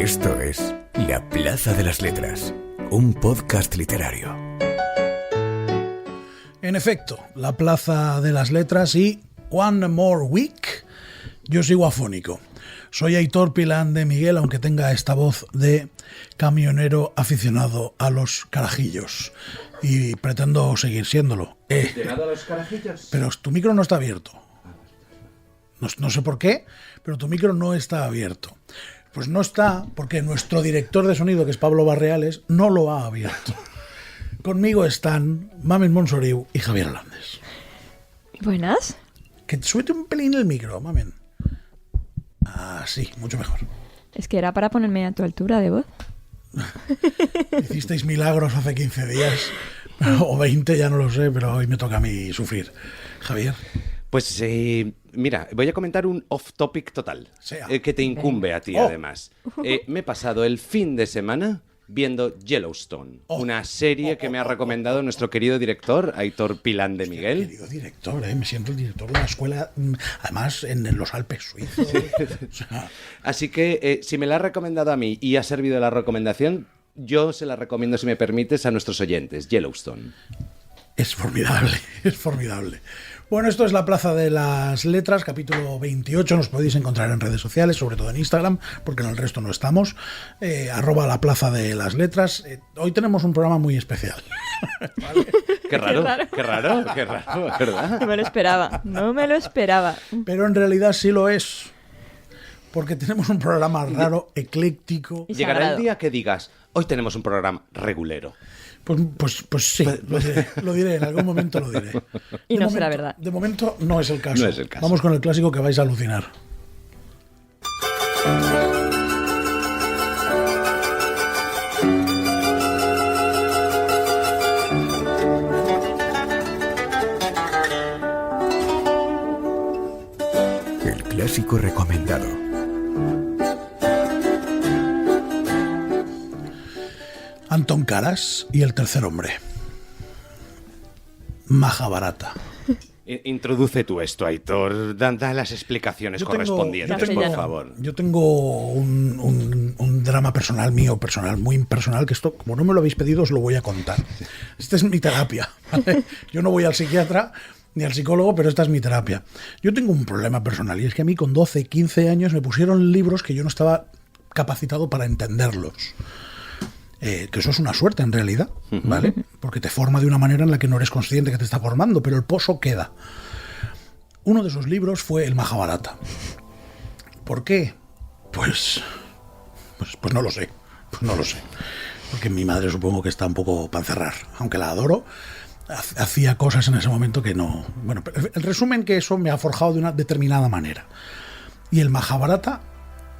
Esto es La Plaza de las Letras, un podcast literario. En efecto, La Plaza de las Letras y One More Week. Yo sigo afónico. Soy Aitor Pilán de Miguel, aunque tenga esta voz de camionero aficionado a los carajillos. Y pretendo seguir siéndolo. ¿Aficionado a los carajillos? Pero tu micro no está abierto. No sé por qué, pero tu micro no está abierto. Pues no está porque nuestro director de sonido, que es Pablo Barreales, no lo ha abierto. Conmigo están Mamen Monsoriu y Javier Hernández. Buenas. Que suete un pelín el micro, Mamen. Ah, sí, mucho mejor. Es que era para ponerme a tu altura de voz. Hicisteis milagros hace 15 días, o 20, ya no lo sé, pero hoy me toca a mí sufrir. Javier. Pues mira, voy a comentar un off-topic total, Sea. que te incumbe a ti además. Me he pasado el fin de semana viendo Yellowstone, una serie que me ha recomendado nuestro querido director, Aitor Pilán de Miguel. Querido director, me siento el director de una escuela, además en los Alpes suizos. O sea, Así que si me la ha recomendado a mí y ha servido la recomendación, yo se la recomiendo, si me permites, a nuestros oyentes, Yellowstone. es formidable, es formidable. Bueno, esto es La Plaza de las Letras, capítulo 28. Nos podéis encontrar en redes sociales, sobre todo en Instagram, porque en el resto no estamos. @La Plaza de las Letras. Hoy tenemos un programa muy especial. ¿Vale? Qué raro, ¿verdad? No me lo esperaba. Pero en realidad sí lo es. Porque tenemos un programa raro, ecléctico. Y Llegará sagrado. el día que digas, hoy tenemos un programa regulero. Pues sí, lo diré, en algún momento lo diré. Y De no momento- será verdad. De momento no es el caso. No es el caso. Vamos con el clásico que vais a alucinar. El clásico recomendado. Anton Karas y el tercer hombre. Mahabharata. Introduce tú esto, Aitor. Da las explicaciones correspondientes, por favor. Yo tengo un drama personal mío, personal, muy impersonal, que esto, como no me lo habéis pedido, os lo voy a contar. Esta es mi terapia, ¿vale? Yo no voy al psiquiatra ni al psicólogo, pero esta es mi terapia. Yo tengo un problema personal y es que a mí con 12, 15 años me pusieron libros que yo no estaba capacitado para entenderlos. Que eso es una suerte en realidad, ¿vale? Porque te forma de una manera en la que no eres consciente que te está formando, pero el pozo queda. Uno de esos libros fue el Mahabharata. ¿Por qué? Pues no lo sé. Pues no lo sé. Porque mi madre supongo que está un poco para encerrar. Aunque la adoro, hacía cosas en ese momento que no... Bueno, el resumen que eso me ha forjado de una determinada manera. Y el Mahabharata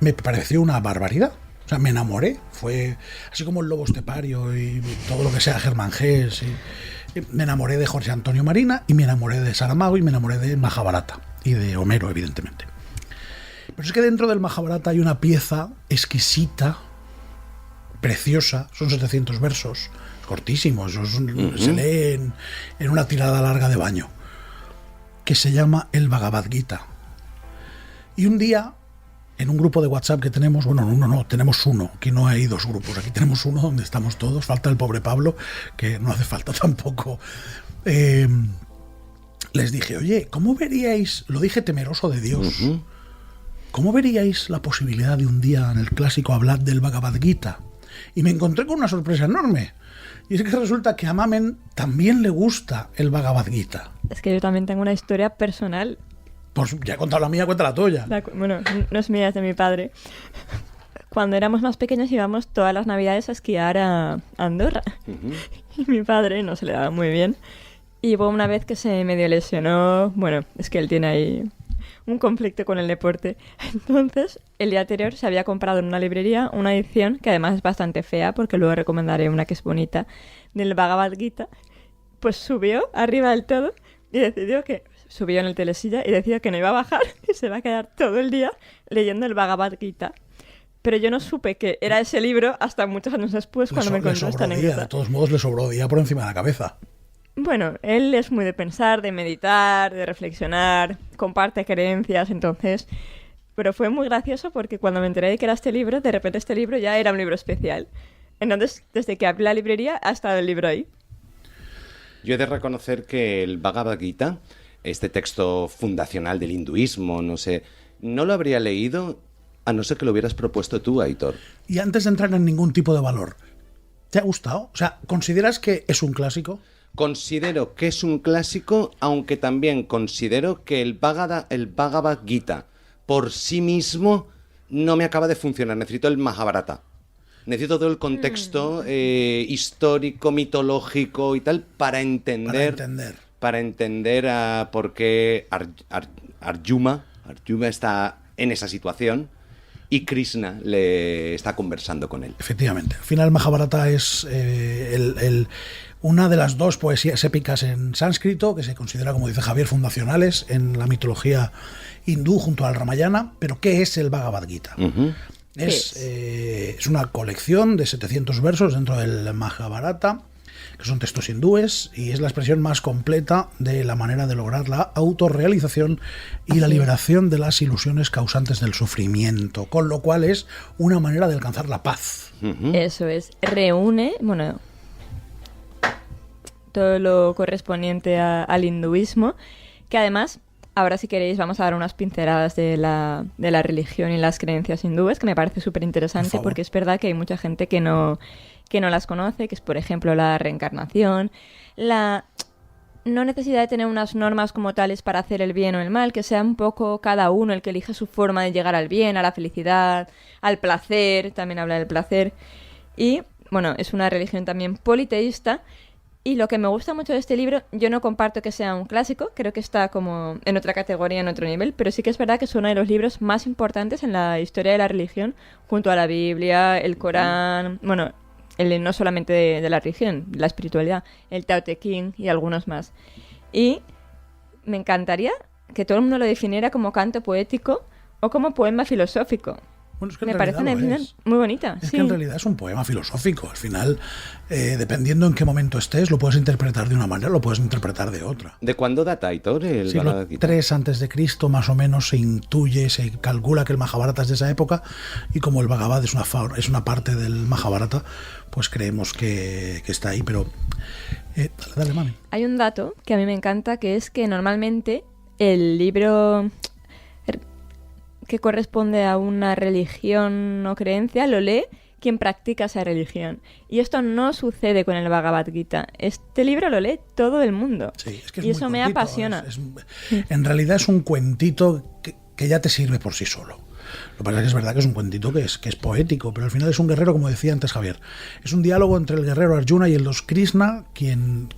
me pareció una barbaridad. O sea, me enamoré. Fue así como el lobo estepario y todo lo que sea Germán Gess. Y me enamoré de Jorge Antonio Marina y me enamoré de Saramago y me enamoré de Mahabharata y de Homero, evidentemente. Pero es que dentro del Mahabharata hay una pieza exquisita, preciosa. Son 700 versos, cortísimos. Se lee en una tirada larga de baño, que se llama el Bhagavad Gita. Y un día, en un grupo de WhatsApp que tenemos, tenemos uno, aquí no hay dos grupos, aquí tenemos uno donde estamos todos, falta el pobre Pablo, que no hace falta tampoco. Les dije, oye, ¿cómo veríais, lo dije temeroso de Dios, ¿cómo veríais la posibilidad de un día en el clásico hablar del Bhagavad Gita? Y me encontré con una sorpresa enorme, y es que resulta que a Mamen también le gusta el Bhagavad Gita. Es que yo también tengo una historia personal. Pues ya he contado la mía, cuenta la tuya. Bueno, no es mía, es de mi padre. Cuando éramos más pequeños íbamos todas las navidades a esquiar a Andorra. Y mi padre no se le daba muy bien. Y hubo una vez que se medio lesionó. Bueno, es que él tiene ahí un conflicto con el deporte. Entonces, el día anterior se había comprado en una librería una edición que además es bastante fea, porque luego recomendaré una que es bonita, del Bhagavad Gita. Pues subió arriba del todo y decidió que... Subió en el telesilla y decidió que no iba a bajar y se va a quedar todo el día leyendo el Bhagavad Gita. Pero yo no supe que era ese libro hasta muchos años después, cuando me contó esta anécdota. De todos modos, le sobró día por encima de la cabeza. Bueno, él es muy de pensar, de meditar, de reflexionar, comparte creencias, entonces pero fue muy gracioso porque cuando me enteré de que era este libro, de repente este libro ya era un libro especial. Entonces, desde que abrí la librería, ha estado el libro ahí. Yo he de reconocer que el Bhagavad Gita, este texto fundacional del hinduismo, no sé, no lo habría leído a no ser que lo hubieras propuesto tú, Aitor. Y antes de entrar en ningún tipo de valor, ¿te ha gustado? O sea, ¿consideras que es un clásico? Considero que es un clásico, aunque también considero que el Bhagavad Gita por sí mismo no me acaba de funcionar. Necesito el Mahabharata. Necesito todo el contexto histórico, mitológico y tal para entender por qué Arjuna está en esa situación y Krishna le está conversando con él. Efectivamente. Al final Mahabharata es una de las dos poesías épicas en sánscrito que se considera, como dice Javier, fundacionales en la mitología hindú junto al Ramayana. Pero ¿qué es el Bhagavad Gita? Es una colección de 700 versos dentro del Mahabharata, que son textos hindúes, y es la expresión más completa de la manera de lograr la autorrealización y la liberación de las ilusiones causantes del sufrimiento, con lo cual es una manera de alcanzar la paz. Eso es, reúne, todo lo correspondiente al hinduismo, que además, ahora si queréis vamos a dar unas pinceladas de la religión y las creencias hindúes, que me parece súper interesante porque es verdad que hay mucha gente que no las conoce, que es por ejemplo la reencarnación, la no necesidad de tener unas normas como tales para hacer el bien o el mal, que sea un poco cada uno el que elija su forma de llegar al bien, a la felicidad, al placer, también habla del placer, y bueno, es una religión también politeísta. Y lo que me gusta mucho de este libro, yo no comparto que sea un clásico, creo que está como en otra categoría, en otro nivel, pero sí que es verdad que es uno de los libros más importantes en la historia de la religión, junto a la Biblia, el Corán, no solamente de la religión, la espiritualidad, el Tao Te Ching y algunos más. Y me encantaría que todo el mundo lo definiera como canto poético o como poema filosófico. Bueno, es que me parece una definición muy bonita. Es que en realidad es un poema filosófico. Al final, dependiendo en qué momento estés, lo puedes interpretar de una manera, lo puedes interpretar de otra. ¿De cuándo data, Aitor, el Siglo III a.C., más o menos, se intuye, se calcula que el Mahabharata es de esa época, y como el Bhagavad es una parte del Mahabharata, pues creemos que está ahí, pero... dale, mami. Hay un dato que a mí me encanta, que es que normalmente el libro que corresponde a una religión o creencia lo lee quien practica esa religión. Y esto no sucede con el Bhagavad Gita. Este libro lo lee todo el mundo. Sí, es que es y eso me apasiona. En realidad es un cuentito que ya te sirve por sí solo. Lo que pasa es que es verdad que es un cuentito que es poético, pero al final es un guerrero, como decía antes Javier. Es un diálogo entre el guerrero Arjuna y el dios Krishna, quien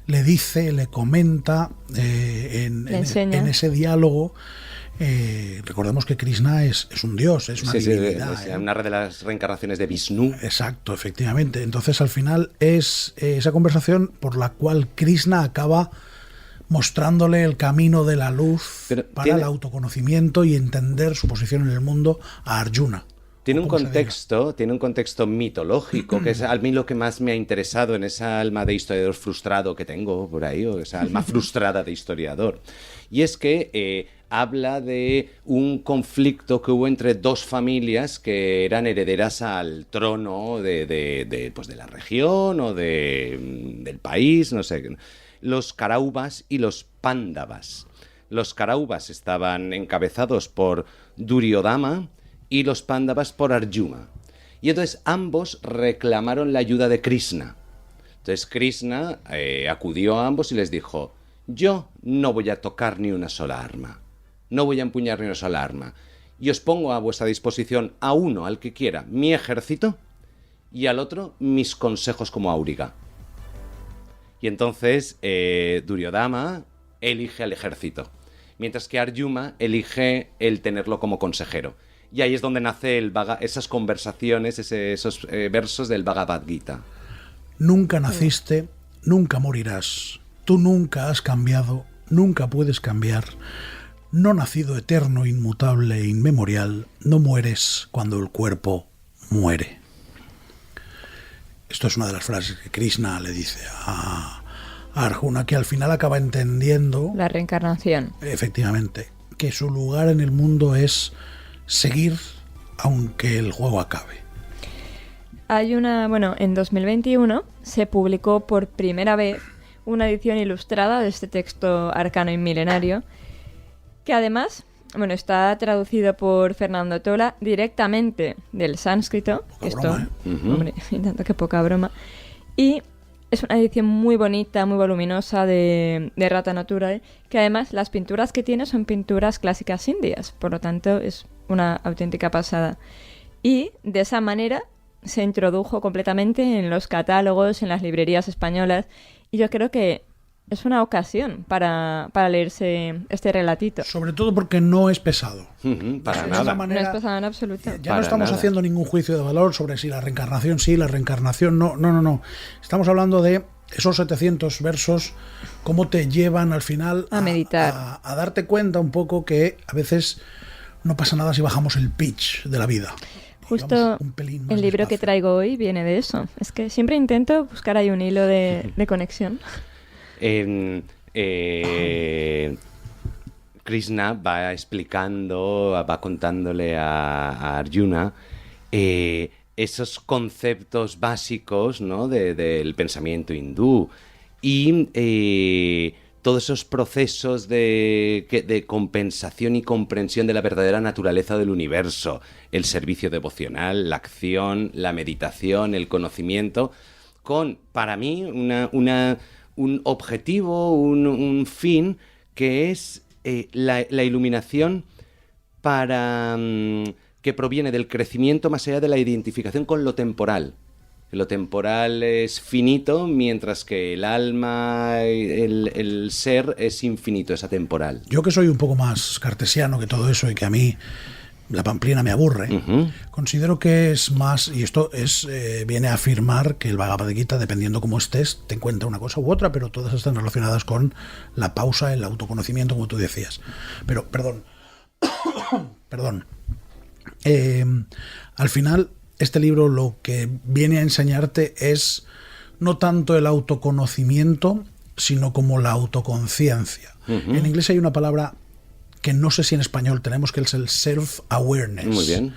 le dice, le comenta en ese diálogo. Recordemos que Krishna es un dios, es una divinidad. Es una de las reencarnaciones de Vishnu. Exacto, efectivamente. Entonces, al final es esa conversación por la cual Krishna acaba mostrándole el camino de la luz para el autoconocimiento y entender su posición en el mundo a Arjuna. Tiene un contexto mitológico, que es a mí lo que más me ha interesado en esa alma de historiador frustrado que tengo por ahí, o esa alma frustrada de historiador. Y es que habla de un conflicto que hubo entre dos familias que eran herederas al trono de la región o del país, no sé, los Kauravas y los Pándavas. Los Kauravas estaban encabezados por Duryodhana y los Pándavas por Arjuna. Y entonces ambos reclamaron la ayuda de Krishna. Entonces Krishna acudió a ambos y les dijo: yo no voy a tocar ni una sola arma. No voy a empuñar ni una sola arma. Y os pongo a vuestra disposición a uno, al que quiera, mi ejército, y al otro mis consejos como auriga. Y entonces Duryodhana elige al ejército, mientras que Arjuna elige el tenerlo como consejero. Y ahí es donde nace esas conversaciones, esos versos del Bhagavad Gita. Nunca naciste, nunca morirás. Tú nunca has cambiado, nunca puedes cambiar. No nacido eterno, inmutable e inmemorial, no mueres cuando el cuerpo muere. Esto es una de las frases que Krishna le dice a Arjuna, que al final acaba entendiendo... La reencarnación. Efectivamente. que su lugar en el mundo es seguir aunque el juego acabe. En 2021 se publicó por primera vez una edición ilustrada de este texto arcano y milenario, que además, está traducido por Fernando Tola directamente del sánscrito. Poca broma, Hombre, y tanto que poca broma. Y es una edición muy bonita, muy voluminosa de Rata Natura, que además las pinturas que tiene son pinturas clásicas indias, por lo tanto es una auténtica pasada. Y de esa manera se introdujo completamente en los catálogos, en las librerías españolas, y yo creo que es una ocasión para leerse este relatito. Sobre todo porque no es pesado. Para De nada. esa manera, No es pesado en absoluto. Ya Para no estamos nada. haciendo ningún juicio de valor sobre si la reencarnación sí, la reencarnación no. No. Estamos hablando de esos 700 versos, cómo te llevan al final A meditar. a darte cuenta un poco que a veces no pasa nada si bajamos el pitch de la vida. Justo Vamos un pelín más el libro que despacio. traigo hoy viene de eso. Es que siempre intento buscar ahí un hilo de conexión. Krishna va explicando, va contándole a Arjuna esos conceptos básicos, ¿no? del pensamiento hindú y todos esos procesos de compensación y comprensión de la verdadera naturaleza del universo, el servicio devocional, la acción, la meditación, el conocimiento, con, para mí, un objetivo, un fin, que es la iluminación para que proviene del crecimiento más allá de la identificación con lo temporal. Lo temporal es finito, mientras que el alma, el ser es infinito, es atemporal. Yo que soy un poco más cartesiano que todo eso y que a mí la pamplina me aburre, considero que es más, y esto viene a afirmar que el Bhagavad Gita, dependiendo cómo estés, te encuentra una cosa u otra, pero todas están relacionadas con la pausa, el autoconocimiento, como tú decías. Pero, perdón, al final, este libro lo que viene a enseñarte es no tanto el autoconocimiento, sino como la autoconciencia. En inglés hay una palabra que no sé si en español tenemos, que es el self-awareness. Muy bien.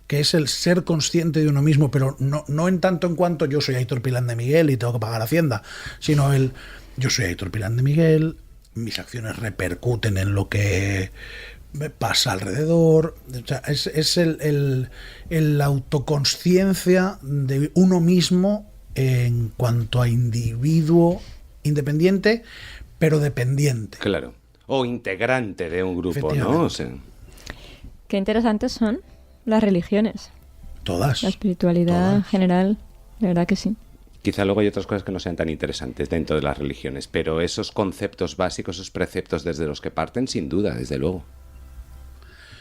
Que es el ser consciente de uno mismo, pero no en tanto en cuanto yo soy Aitor Pilán de Miguel y tengo que pagar Hacienda, sino yo soy Aitor Pilán de Miguel, mis acciones repercuten en lo que me pasa alrededor. O sea, es el autoconsciencia de uno mismo en cuanto a individuo independiente, pero dependiente. Claro. O integrante de un grupo, ¿no? Efectivamente. O sea, Qué interesantes son las religiones. Todas. La espiritualidad en Todas. general, de verdad que sí. quizá luego hay otras cosas que no sean tan interesantes dentro de las religiones, pero esos conceptos básicos, esos preceptos desde los que parten, sin duda, desde luego.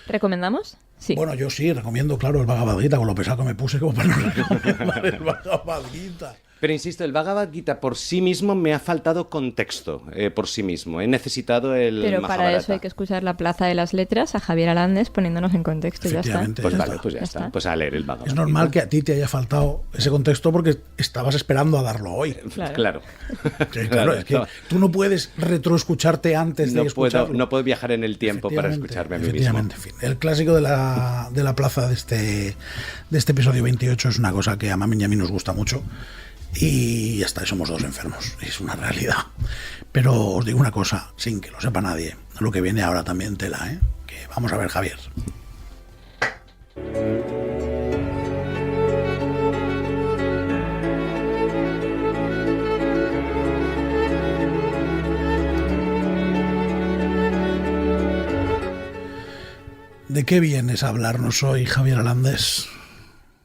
¿Recomendamos? Sí. Bueno, yo sí, recomiendo, claro, el Bhagavad Gita, con lo pesado que me puse como para no recomendar el Bhagavad Gita. Pero insisto, el Bhagavad Gita por sí mismo me ha faltado contexto por sí mismo. He necesitado el Pero para Mahabharata. eso hay que escuchar la Plaza de las Letras a Javier Alandes poniéndonos en contexto y ya está. Efectivamente. Pues Ya vale, está. pues ya Ya está. está. Pues a leer el Bhagavad Es normal que Gita. a ti te haya faltado ese contexto porque estabas esperando a darlo hoy. Claro. Sí, claro, es que tú no puedes retroescucharte antes de No escucharlo. no puedo viajar en el tiempo para Efectivamente, escucharme a mí mismo. efectivamente, en fin. El clásico de la plaza de este episodio 28 es una cosa que a Mami y a mí nos gusta mucho. Y ya está, somos dos enfermos, es una realidad. Pero os digo una cosa, sin que lo sepa nadie, lo que viene ahora también tela, ¿eh? Que vamos a ver, Javier. ¿De qué vienes a hablarnos hoy, Javier Alandes?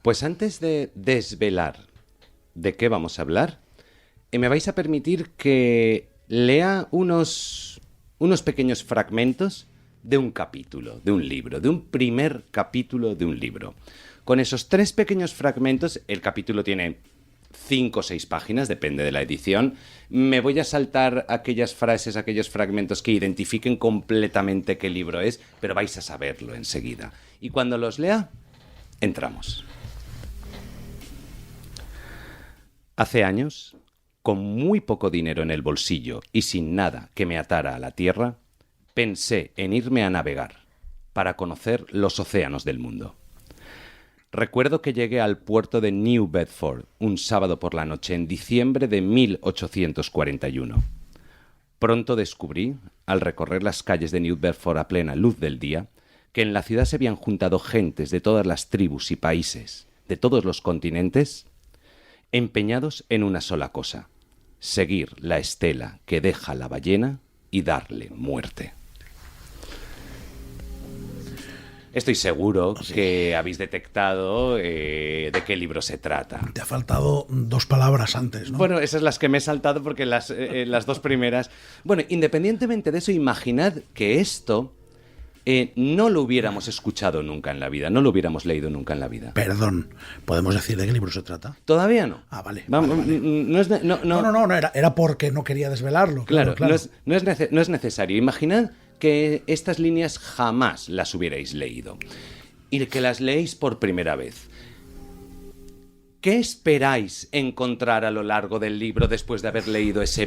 Pues antes de desvelar de qué vamos a hablar, me vais a permitir que lea unos pequeños fragmentos de un capítulo, de un libro, de un primer capítulo de un libro. Con esos 3 pequeños fragmentos, el capítulo tiene 5 o 6 páginas, depende de la edición. Me voy a saltar aquellas frases, aquellos fragmentos que identifiquen completamente qué libro es, pero vais a saberlo enseguida. Y cuando los lea, entramos. Hace años, con muy poco dinero en el bolsillo y sin nada que me atara a la tierra, pensé en irme a navegar para conocer los océanos del mundo. Recuerdo que llegué al puerto de New Bedford un sábado por la noche en diciembre de 1841. Pronto descubrí, al recorrer las calles de New Bedford a plena luz del día, que en la ciudad se habían juntado gentes de todas las tribus y países, de todos los continentes, empeñados en una sola cosa: seguir la estela que deja la ballena y darle muerte. Estoy seguro que habéis detectado de qué libro se trata. Te ha faltado 2 palabras antes, ¿no? Bueno, esas las que me he saltado porque las 2 primeras... Bueno, independientemente de eso, imaginad que esto no lo hubiéramos escuchado nunca en la vida, no lo hubiéramos leído nunca en la vida. Perdón, ¿podemos decir de qué libro se trata? Todavía no. Ah, vale. Vamos, vale. No, era porque no quería desvelarlo. Claro. No es necesario. Imaginad que estas líneas jamás las hubierais leído y que las leéis por primera vez. ¿Qué esperáis encontrar a lo largo del libro después de haber leído esa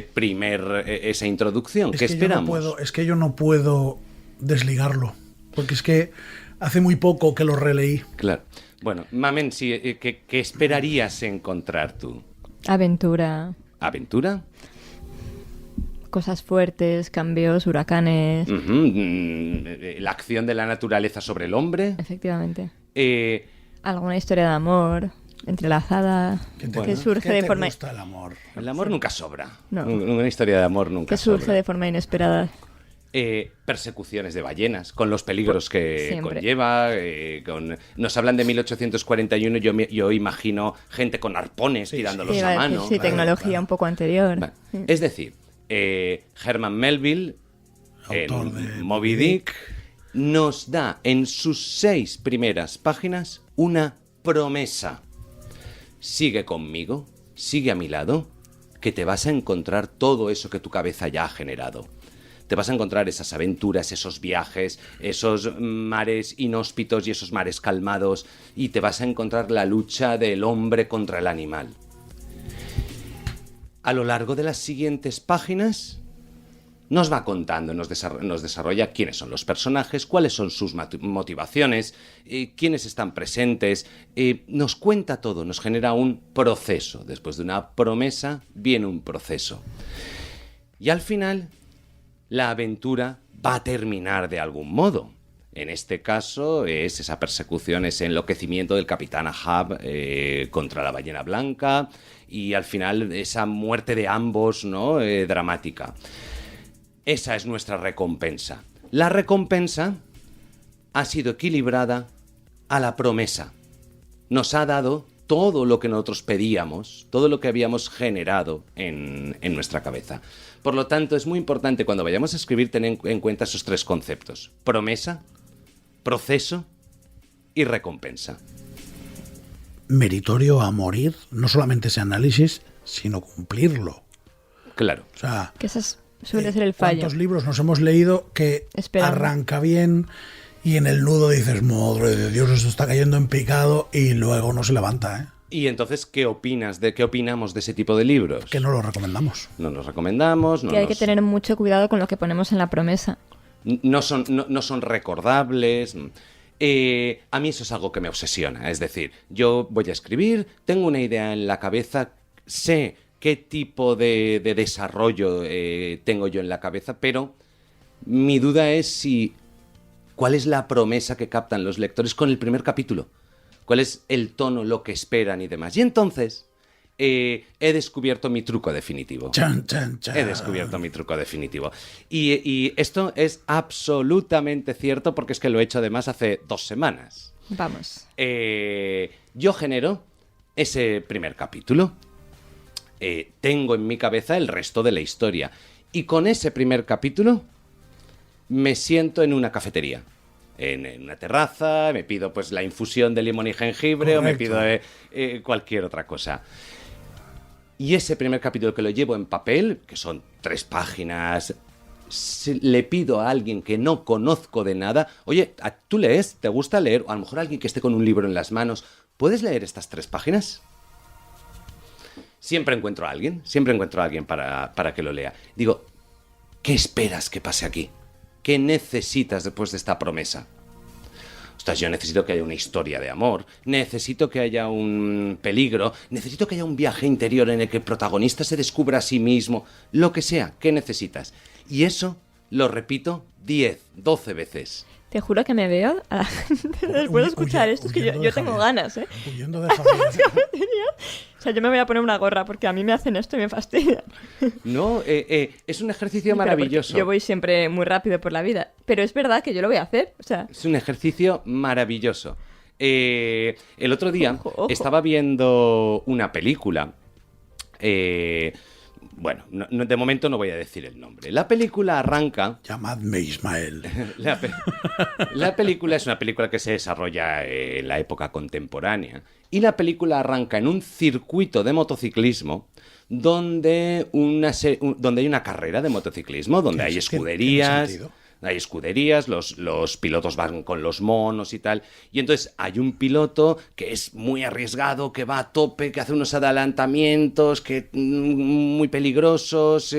introducción? ¿Qué esperamos? Es que yo no puedo desligarlo, porque es que hace muy poco que lo releí. Claro. Bueno, Mamen, ¿qué esperarías encontrar tú? Aventura. ¿Aventura? Cosas fuertes, cambios, huracanes. La acción de la naturaleza sobre el hombre. Efectivamente. Eh, Alguna historia de amor entrelazada que surge de forma... gusta el amor? El amor nunca sobra. No. Una historia de amor nunca que surge sobra. de forma inesperada. Persecuciones de ballenas, con los peligros que Siempre. conlleva. Nos hablan de 1841, yo imagino gente con arpones tirándolos Iba a a decir, mano. sí, tecnología un poco anterior. Vale. Es decir, Herman Melville, Autor en de Moby Dick, nos da en sus 6 primeras páginas una promesa. Sigue conmigo, sigue a mi lado, que te vas a encontrar todo eso que tu cabeza ya ha generado. Te vas a encontrar esas aventuras, esos viajes, esos mares inhóspitos y esos mares calmados, y te vas a encontrar la lucha del hombre contra el animal. A lo largo de las siguientes páginas nos va contando, nos desarrolla quiénes son los personajes, cuáles son sus motivaciones, quiénes están presentes, nos cuenta todo, nos genera un proceso. Después de una promesa viene un proceso. Y al final, la aventura va a terminar de algún modo. En este caso es esa persecución, ese enloquecimiento del capitán Ahab contra la ballena blanca y al final esa muerte de ambos, ¿no? Dramática. Esa es nuestra recompensa. La recompensa ha sido equilibrada a la promesa. Nos ha dado todo lo que nosotros pedíamos, todo lo que habíamos generado en nuestra cabeza. Por lo tanto, es muy importante cuando vayamos a escribir tener en cuenta esos 3 conceptos: promesa, proceso y recompensa. Meritorio a morir, no solamente ese análisis, sino cumplirlo. Claro. O sea, Que ese suele ser el fallo. ¿cuántos libros nos hemos leído que Esperando. arranca bien y en el nudo dices, madre de Dios, esto está cayendo en picado, y luego no se levanta, ¿eh? Y entonces, ¿qué opinamos de ese tipo de libros? Que no lo recomendamos. No nos recomendamos. Que hay que tener mucho cuidado con lo que ponemos en la promesa. No son recordables. A mí eso es algo que me obsesiona. Es decir, yo voy a escribir, tengo una idea en la cabeza, sé qué tipo de desarrollo tengo yo en la cabeza, pero mi duda es cuál es la promesa que captan los lectores con el primer capítulo. ¿Cuál es el tono, lo que esperan y demás? Y entonces he descubierto mi truco definitivo. Chan, chan, chan. He descubierto mi truco definitivo. Y esto es absolutamente cierto porque es que lo he hecho además hace 2 semanas. Vamos. Yo genero ese primer capítulo. Tengo en mi cabeza el resto de la historia. Y con ese primer capítulo me siento en una cafetería. En una terraza, me pido pues la infusión de limón y jengibre. Correcto. O me pido cualquier otra cosa. Y ese primer capítulo que lo llevo en papel, que son 3 páginas, le pido a alguien que no conozco de nada, oye, ¿tú lees? ¿Te gusta leer? O a lo mejor alguien que esté con un libro en las manos, ¿puedes leer estas 3 páginas? Siempre encuentro a alguien para que lo lea. Digo, ¿qué esperas que pase aquí? ¿Qué necesitas después de esta promesa? Ostras, yo necesito que haya una historia de amor, necesito que haya un peligro, necesito que haya un viaje interior en el que el protagonista se descubra a sí mismo, lo que sea, ¿qué necesitas? Y eso lo repito 10, 12 veces. Te juro que me veo a la gente después de escuchar esto. Es que yo tengo ganas, ¿eh? Huyendo de Javier. O sea, yo me voy a poner una gorra porque a mí me hacen esto y me fastidia. No, es un ejercicio Pero maravilloso. yo voy siempre muy rápido por la vida. Pero es verdad que yo lo voy a hacer. O sea, Es un ejercicio maravilloso. El otro día Ojo. estaba viendo una película. Bueno, de momento no voy a decir el nombre. La película arranca... Llamadme Ismael. La película es una película que se desarrolla en la época contemporánea. Y la película arranca en un circuito de motociclismo donde hay una carrera de motociclismo, donde hay ¿Tiene escuderías... sentido? Hay escuderías, los pilotos van con los monos y tal. Y entonces hay un piloto que es muy arriesgado, que va a tope, que hace unos adelantamientos muy peligrosos,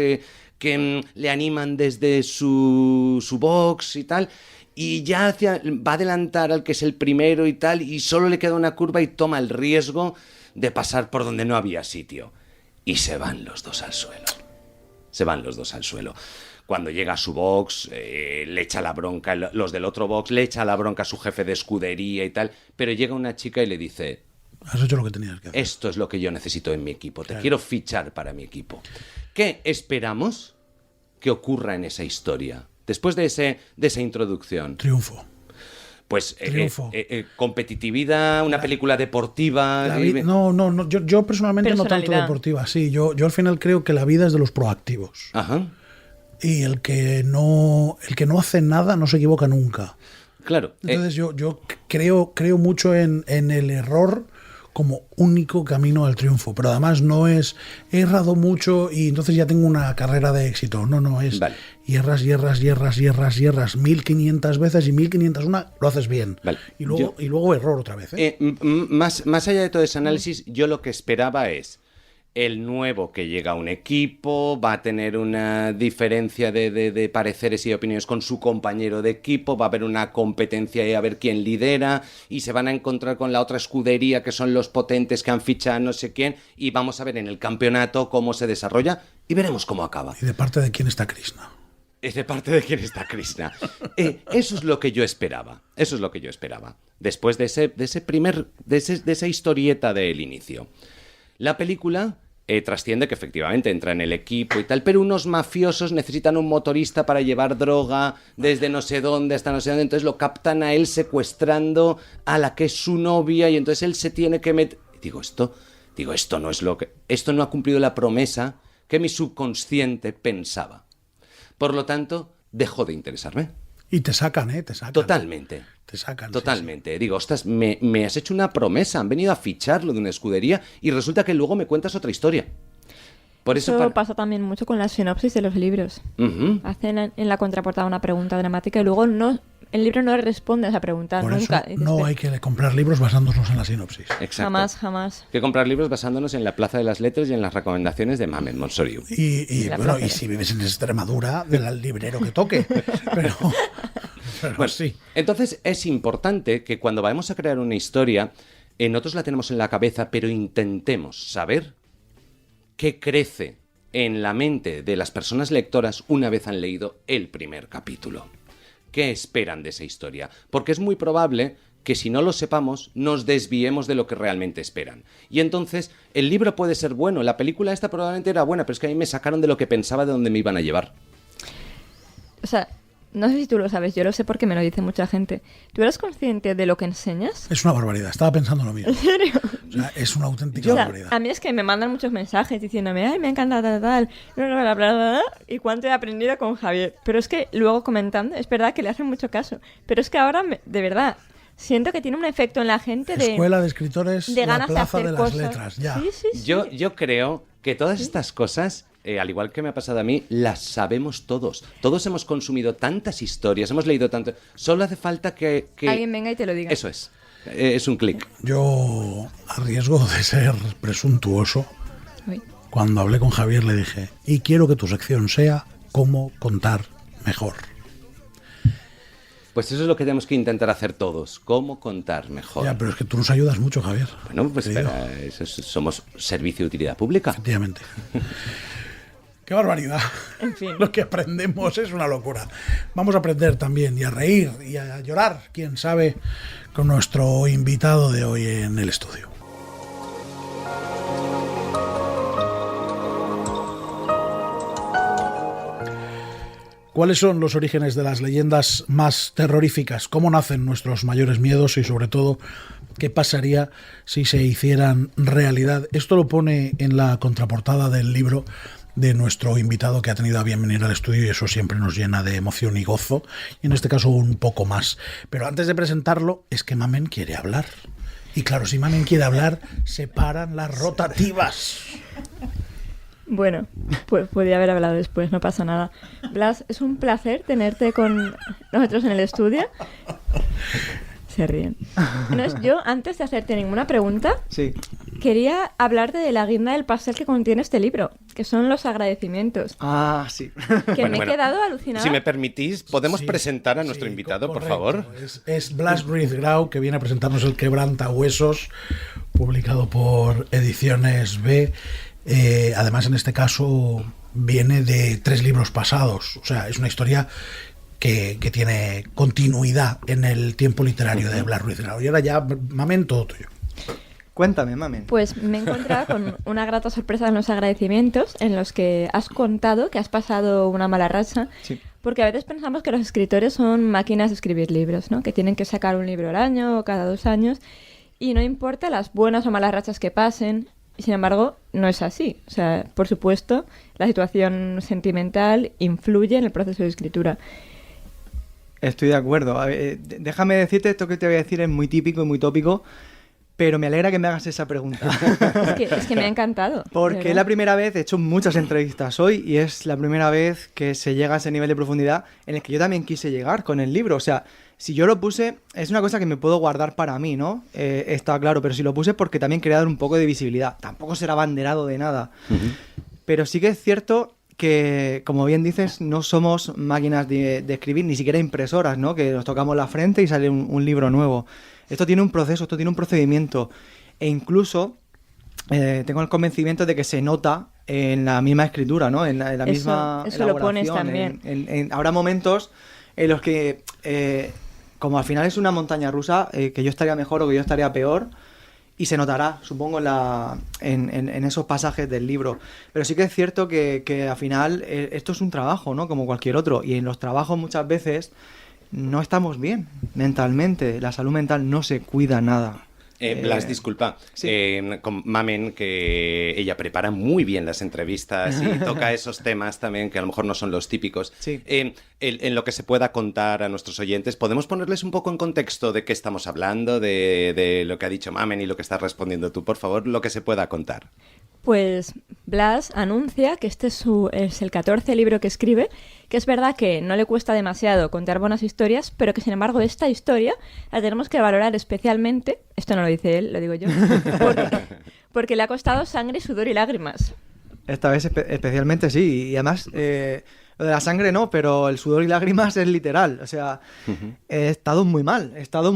que le animan desde su box y tal. Y ya va a adelantar al que es el primero y tal, y solo le queda una curva y toma el riesgo de pasar por donde no había sitio. Y se van los dos al suelo. Se van los dos al suelo. Cuando llega a su box, le echa la bronca, los del otro box, le echa la bronca a su jefe de escudería y tal, pero llega una chica y le dice: Has hecho lo que tenías que hacer. esto es lo que yo necesito en mi equipo, te quiero fichar para mi equipo. ¿Qué esperamos que ocurra en esa historia? Después de esa introducción, Triunfo. pues Triunfo. competitividad, una película deportiva... No, yo personalmente no tanto Personalidad. deportiva, sí, yo al final creo que la vida es de los proactivos. Ajá, Y el que no hace nada no se equivoca nunca. claro. Entonces yo creo mucho en el error como único camino al triunfo. Pero además no es he errado mucho y entonces ya tengo una carrera de éxito. No, es Vale. hierras 1500 veces y 1501 lo haces bien. Vale. Y luego error otra vez. Más allá de todo ese análisis, yo lo que esperaba es el nuevo que llega a un equipo, va a tener una diferencia de pareceres y opiniones con su compañero de equipo, va a haber una competencia y a ver quién lidera, y se van a encontrar con la otra escudería que son los potentes que han fichado no sé quién, y vamos a ver en el campeonato cómo se desarrolla y veremos cómo acaba. ¿Y de parte de quién está Krishna? Es de parte de quién está Krishna. Eso es lo que yo esperaba. Eso es lo que yo esperaba. Después de esa historieta del inicio. La película trasciende que efectivamente entra en el equipo y tal, pero unos mafiosos necesitan un motorista para llevar droga desde no sé dónde hasta no sé dónde, entonces lo captan a él secuestrando a la que es su novia y entonces él se tiene que meter... Esto no es lo que... Esto no ha cumplido la promesa que mi subconsciente pensaba. Por lo tanto, dejó de interesarme. Y te sacan, te sacan. Totalmente. Te sacan. Totalmente. Digo, ostras, me has hecho una promesa, han venido a ficharlo de una escudería y resulta que luego me cuentas otra historia. Por eso pasa también mucho con las sinopsis de los libros. Ujú. Hacen en la contraportada una pregunta dramática y luego el libro no responde a esa pregunta Por nunca. eso Dices, no hay que comprar libros basándonos en la sinopsis. Exacto. Jamás. Hay que comprar libros basándonos en la Plaza de las Letras y en las recomendaciones de Mamet Monsoriu. Y La bueno, plaza. y si vives en Extremadura, del librero que toque. Pero Bueno, sí. Entonces es importante que cuando vayamos a crear una historia, nosotros la tenemos en la cabeza, pero intentemos saber qué crece en la mente de las personas lectoras una vez han leído el primer capítulo. ¿Qué esperan de esa historia? Porque es muy probable que si no lo sepamos, nos desviemos de lo que realmente esperan. Y entonces, el libro puede ser bueno, la película esta probablemente era buena, pero es que a mí me sacaron de lo que pensaba de dónde me iban a llevar. O sea, no sé si tú lo sabes, yo lo sé porque me lo dice mucha gente. ¿Tú eres consciente de lo que enseñas? Es una barbaridad. Estaba pensando lo mismo. ¿En serio? O sea, es una auténtica O sea, barbaridad. a mí es que me mandan muchos mensajes diciéndome, ay, me encanta tal, bla, bla, bla, y cuánto he aprendido con Javier. Pero es que luego comentando, es verdad que le hacen mucho caso. Pero es que ahora, de verdad, siento que tiene un efecto en la gente de... Escuela de Escritores, de la ganas de Plaza hacer de las cosas. Letras. Ya. Sí. Yo creo que todas estas cosas, al igual que me ha pasado a mí, las sabemos todos. Todos hemos consumido tantas historias, hemos leído tanto. Solo hace falta que... Alguien venga y te lo diga. Eso es. Es un clic. Yo, a riesgo de ser presuntuoso, Uy. cuando hablé con Javier le dije, y quiero que tu sección sea cómo contar mejor. Pues eso es lo que tenemos que intentar hacer todos, cómo contar mejor. Ya, pero es que tú nos ayudas mucho, Javier. Bueno, pues Querido. somos servicio de utilidad pública. Efectivamente. ¡Qué barbaridad! En fin. Lo que aprendemos es una locura. Vamos a aprender también y a reír y a llorar, quién sabe, con nuestro invitado de hoy en el estudio. ¿Cuáles son los orígenes de las leyendas más terroríficas? ¿Cómo nacen nuestros mayores miedos? Y sobre todo, ¿qué pasaría si se hicieran realidad? Esto lo pone en la contraportada del libro de nuestro invitado, que ha tenido a bien venir al estudio, y eso siempre nos llena de emoción y gozo, y en este caso un poco más. Pero antes de presentarlo, es que Mamen quiere hablar. Y claro, si Mamen quiere hablar, se paran las rotativas. Bueno, pues podía haber hablado después, no pasa nada. Blas, es un placer tenerte con nosotros en el estudio. Se ríen. Bueno, yo, antes de hacerte ninguna pregunta, Sí. quería hablarte de la guinda del pastel que contiene este libro, que son los agradecimientos. Ah, sí. Que me he quedado alucinada. Si me permitís, ¿podemos Sí, presentar a nuestro sí, invitado, por correcto. favor? Es Blas Ruiz Grau, que viene a presentarnos el Quebrantahuesos, publicado por Ediciones B. Además, en este caso, viene de 3 libros pasados. O sea, es una historia que tiene continuidad en el tiempo literario de Blas Ruiz Grau. Y ahora ya, Mamen, todo tuyo. Cuéntame, Mamen. Pues me he encontrado con una grata sorpresa en los agradecimientos, en los que has contado que has pasado una mala racha. Sí. Porque a veces pensamos que los escritores son máquinas de escribir libros, ¿no? Que tienen que sacar un libro al año o cada 2 años. Y no importa las buenas o malas rachas que pasen. Y sin embargo, no es así. O sea, por supuesto, la situación sentimental influye en el proceso de escritura. Estoy de acuerdo. A ver, déjame decirte, esto que te voy a decir es muy típico y muy tópico, pero me alegra que me hagas esa pregunta. Es que me ha encantado. Porque ¿verdad? es la primera vez, he hecho muchas entrevistas hoy, y es la primera vez que se llega a ese nivel de profundidad en el que yo también quise llegar con el libro. O sea, si yo lo puse, es una cosa que me puedo guardar para mí, ¿no? Está claro, pero si lo puse es porque también quería dar un poco de visibilidad. Tampoco será abanderado de nada. Pero sí que es cierto que, como bien dices, no somos máquinas de escribir, ni siquiera impresoras, ¿no? Que nos tocamos la frente y sale un libro nuevo. Esto tiene un proceso, esto tiene un procedimiento. E incluso tengo el convencimiento de que se nota en la misma escritura, ¿no? En la misma eso lo pones elaboración. también. Habrá momentos en los que, como al final es una montaña rusa, que yo estaría mejor o que yo estaría peor, y se notará, supongo, en esos pasajes del libro. Pero sí que es cierto que al final esto es un trabajo, ¿no? Como cualquier otro. Y en los trabajos muchas veces no estamos bien mentalmente. La salud mental no se cuida nada. Blas, disculpa, sí. Con Mamen, que ella prepara muy bien las entrevistas y toca esos temas también que a lo mejor no son los típicos. Sí. En lo que se pueda contar a nuestros oyentes, ¿podemos ponerles un poco en contexto de qué estamos hablando, de lo que ha dicho Mamen y lo que estás respondiendo tú, por favor, lo que se pueda contar? Pues Blas anuncia que este es el 14 libro que escribe, que es verdad que no le cuesta demasiado contar buenas historias, pero que sin embargo esta historia la tenemos que valorar especialmente, esto no lo dice él, lo digo yo, porque le ha costado sangre, sudor y lágrimas. Esta vez especialmente sí, y además lo de la sangre no, pero el sudor y lágrimas es literal. O sea, he estado muy mal, he estado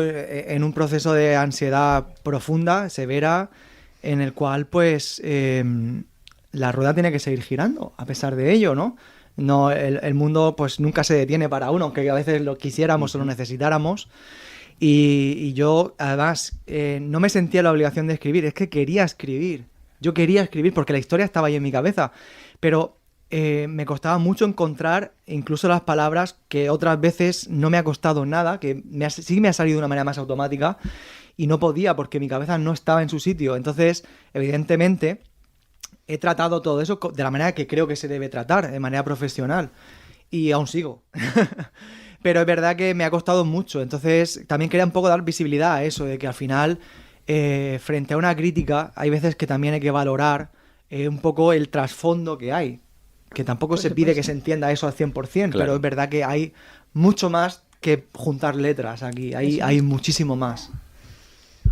en un proceso de ansiedad profunda, severa, en el cual pues la rueda tiene que seguir girando a pesar de ello, ¿no? No, el mundo pues nunca se detiene para uno, aunque a veces lo quisiéramos o lo necesitáramos. Y yo además no me sentía la obligación de escribir, es que quería escribir. Yo quería escribir porque la historia estaba ahí en mi cabeza, pero me costaba mucho encontrar incluso las palabras que otras veces no me ha costado nada, que sí me ha salido de una manera más automática, y no podía porque mi cabeza no estaba en su sitio. Entonces, evidentemente, he tratado todo eso de la manera que creo que se debe tratar, de manera profesional, y aún sigo. Pero es verdad que me ha costado mucho. Entonces, también quería un poco dar visibilidad a eso, de que al final, frente a una crítica, hay veces que también hay que valorar un poco el trasfondo que hay. Que tampoco se pide que se entienda eso al 100%, Claro. pero es verdad que hay mucho más que juntar letras aquí. Hay muchísimo más.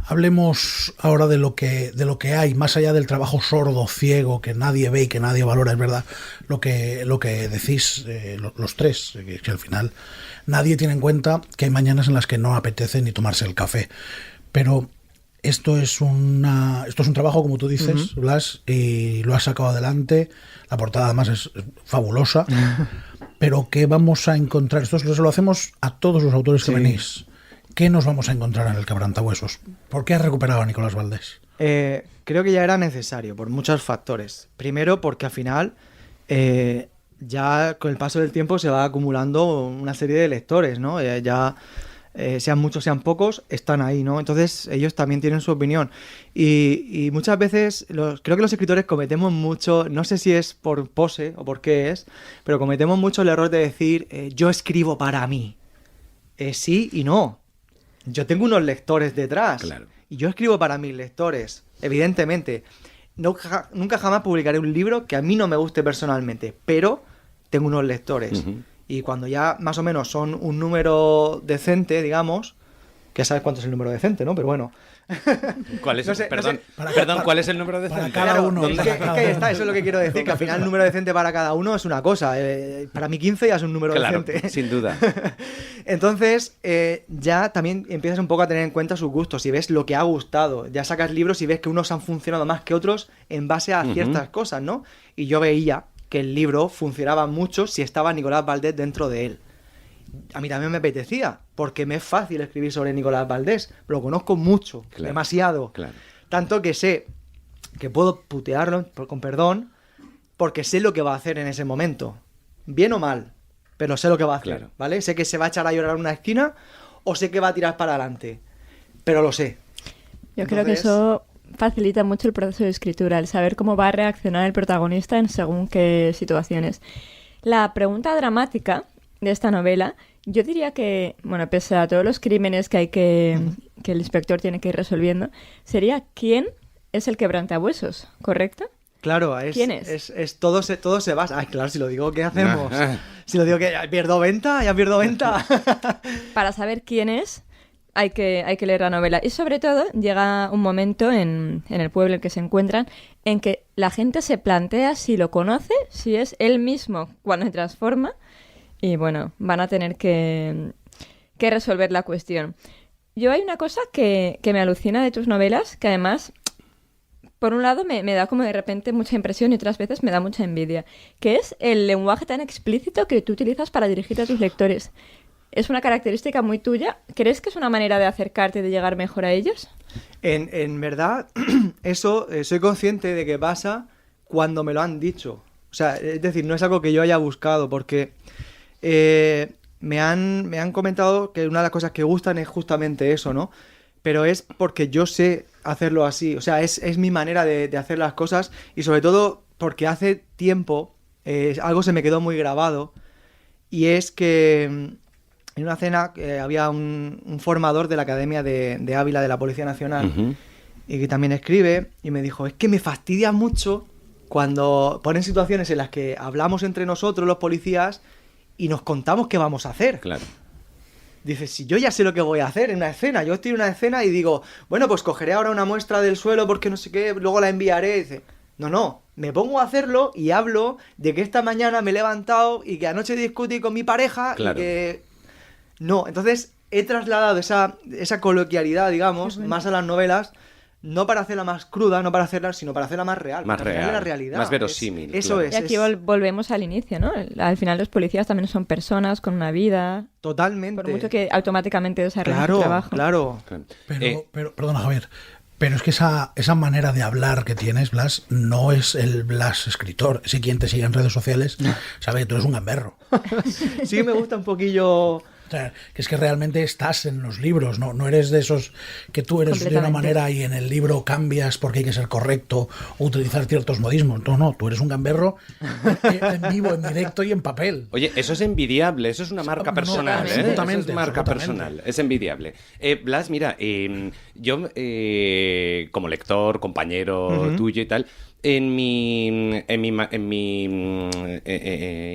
Hablemos ahora de lo que hay, más allá del trabajo sordo, ciego, que nadie ve y que nadie valora, es verdad, lo que decís los tres, que al final nadie tiene en cuenta que hay mañanas en las que no apetece ni tomarse el café. Pero esto es un trabajo, como tú dices, Blas, y lo has sacado adelante. La portada además es fabulosa. Pero ¿qué vamos a encontrar? Esto se lo hacemos a todos los autores que venís. ¿Qué nos vamos a encontrar en el Quebrantahuesos? ¿Por qué has recuperado a Nicolás Valdés? Creo que ya era necesario por muchos factores. Primero porque al final ya con el paso del tiempo se va acumulando una serie de lectores, ¿no? Sean muchos, sean pocos, están ahí, ¿no? Entonces ellos también tienen su opinión. Y muchas veces creo que los escritores cometemos mucho, no sé si es por pose o por qué es, pero cometemos mucho el error de decir yo escribo para mí. Sí y no. Yo tengo unos lectores detrás. Claro. Y yo escribo para mis lectores, evidentemente. Nunca jamás publicaré un libro que a mí no me guste personalmente, pero tengo unos lectores. Y cuando ya más o menos son un número decente, digamos, que ya sabes cuánto es el número decente, ¿no? Pero bueno. ¿Cuál es? No sé, perdón, no sé. perdón, ¿cuál es el número decente? Para cada uno. Es que ahí está, eso es lo que quiero decir, que al final el número decente para cada uno es una cosa. Para mí 15 ya es un número decente. Sin duda. Entonces, ya también empiezas un poco a tener en cuenta sus gustos y ves lo que ha gustado. Ya sacas libros y ves que unos han funcionado más que otros en base a ciertas cosas, ¿no? Y yo veía que el libro funcionaba mucho si estaba Nicolás Valdés dentro de él. A mí también me apetecía, porque me es fácil escribir sobre Nicolás Valdés. Lo conozco mucho, demasiado. Claro. Tanto que sé que puedo putearlo, con perdón, porque sé lo que va a hacer en ese momento. Bien o mal, pero sé lo que va a hacer, ¿vale? Sé que se va a echar a llorar en una esquina o sé que va a tirar para adelante, pero lo sé. Yo creo que eso facilita mucho el proceso de escritura, el saber cómo va a reaccionar el protagonista en según qué situaciones. La pregunta dramática de esta novela, yo diría que, bueno, pese a todos los crímenes que hay que el inspector tiene que ir resolviendo, sería ¿quién es el quebrantahuesos? ¿Correcto? Claro, ¿Quién es? Todo se basa. Ay, claro, si lo digo, ¿qué hacemos? Si lo digo que ya pierdo venta. Para saber quién es, hay que leer la novela. Y sobre todo, llega un momento en el pueblo en que se encuentran en que la gente se plantea si lo conoce, si es él mismo cuando se transforma. Y bueno, van a tener que resolver la cuestión. Yo hay una cosa que me alucina de tus novelas, que además, por un lado, me da como de repente mucha impresión y otras veces me da mucha envidia, que es el lenguaje tan explícito que tú utilizas para dirigirte a tus lectores. ¿Es una característica muy tuya? ¿Crees que es una manera de acercarte y de llegar mejor a ellos? En verdad, eso soy consciente de que pasa cuando me lo han dicho. O sea, es decir, no es algo que yo haya buscado, porque me han comentado que una de las cosas que gustan es justamente eso, ¿no? Pero es porque yo sé hacerlo así. O sea, es mi manera de hacer las cosas y sobre todo porque hace tiempo algo se me quedó muy grabado y es que en una cena había un formador de la Academia de Ávila de la Policía Nacional y que también escribe y me dijo, es que me fastidia mucho cuando ponen situaciones en las que hablamos entre nosotros los policías y nos contamos qué vamos a hacer. Claro. Dice, si yo ya sé lo que voy a hacer en una escena, yo estoy en una escena y digo, bueno, pues cogeré ahora una muestra del suelo porque no sé qué, luego la enviaré. Dice, no, me pongo a hacerlo y hablo de que esta mañana me he levantado y que anoche discutí con mi pareja y que... No, entonces he trasladado esa coloquialidad, digamos, más a las novelas, no para hacerla más cruda, no para hacerla, sino para hacerla más real. Más real, la realidad. más verosímil. Eso claro. es. Y aquí volvemos al inicio, ¿no? Al final los policías también son personas con una vida. Totalmente. Por mucho que automáticamente desarrollen su trabajo. Claro. Pero, perdona, Javier, pero es que esa manera de hablar que tienes, Blas, no es el Blas escritor. Ese quien te sigue en redes sociales sabe que tú eres un gamberro. Sí me gusta un poquillo... O sea, que es que realmente estás en los libros, no eres de esos que tú eres de una manera y en el libro cambias porque hay que ser correcto o utilizar ciertos modismos. No, tú eres un gamberro en vivo, en directo y en papel. Oye, eso es envidiable, eso es una marca personal, absolutamente, eso es marca personal, es envidiable. Blas, mira, yo como lector, compañero tuyo y tal, en mi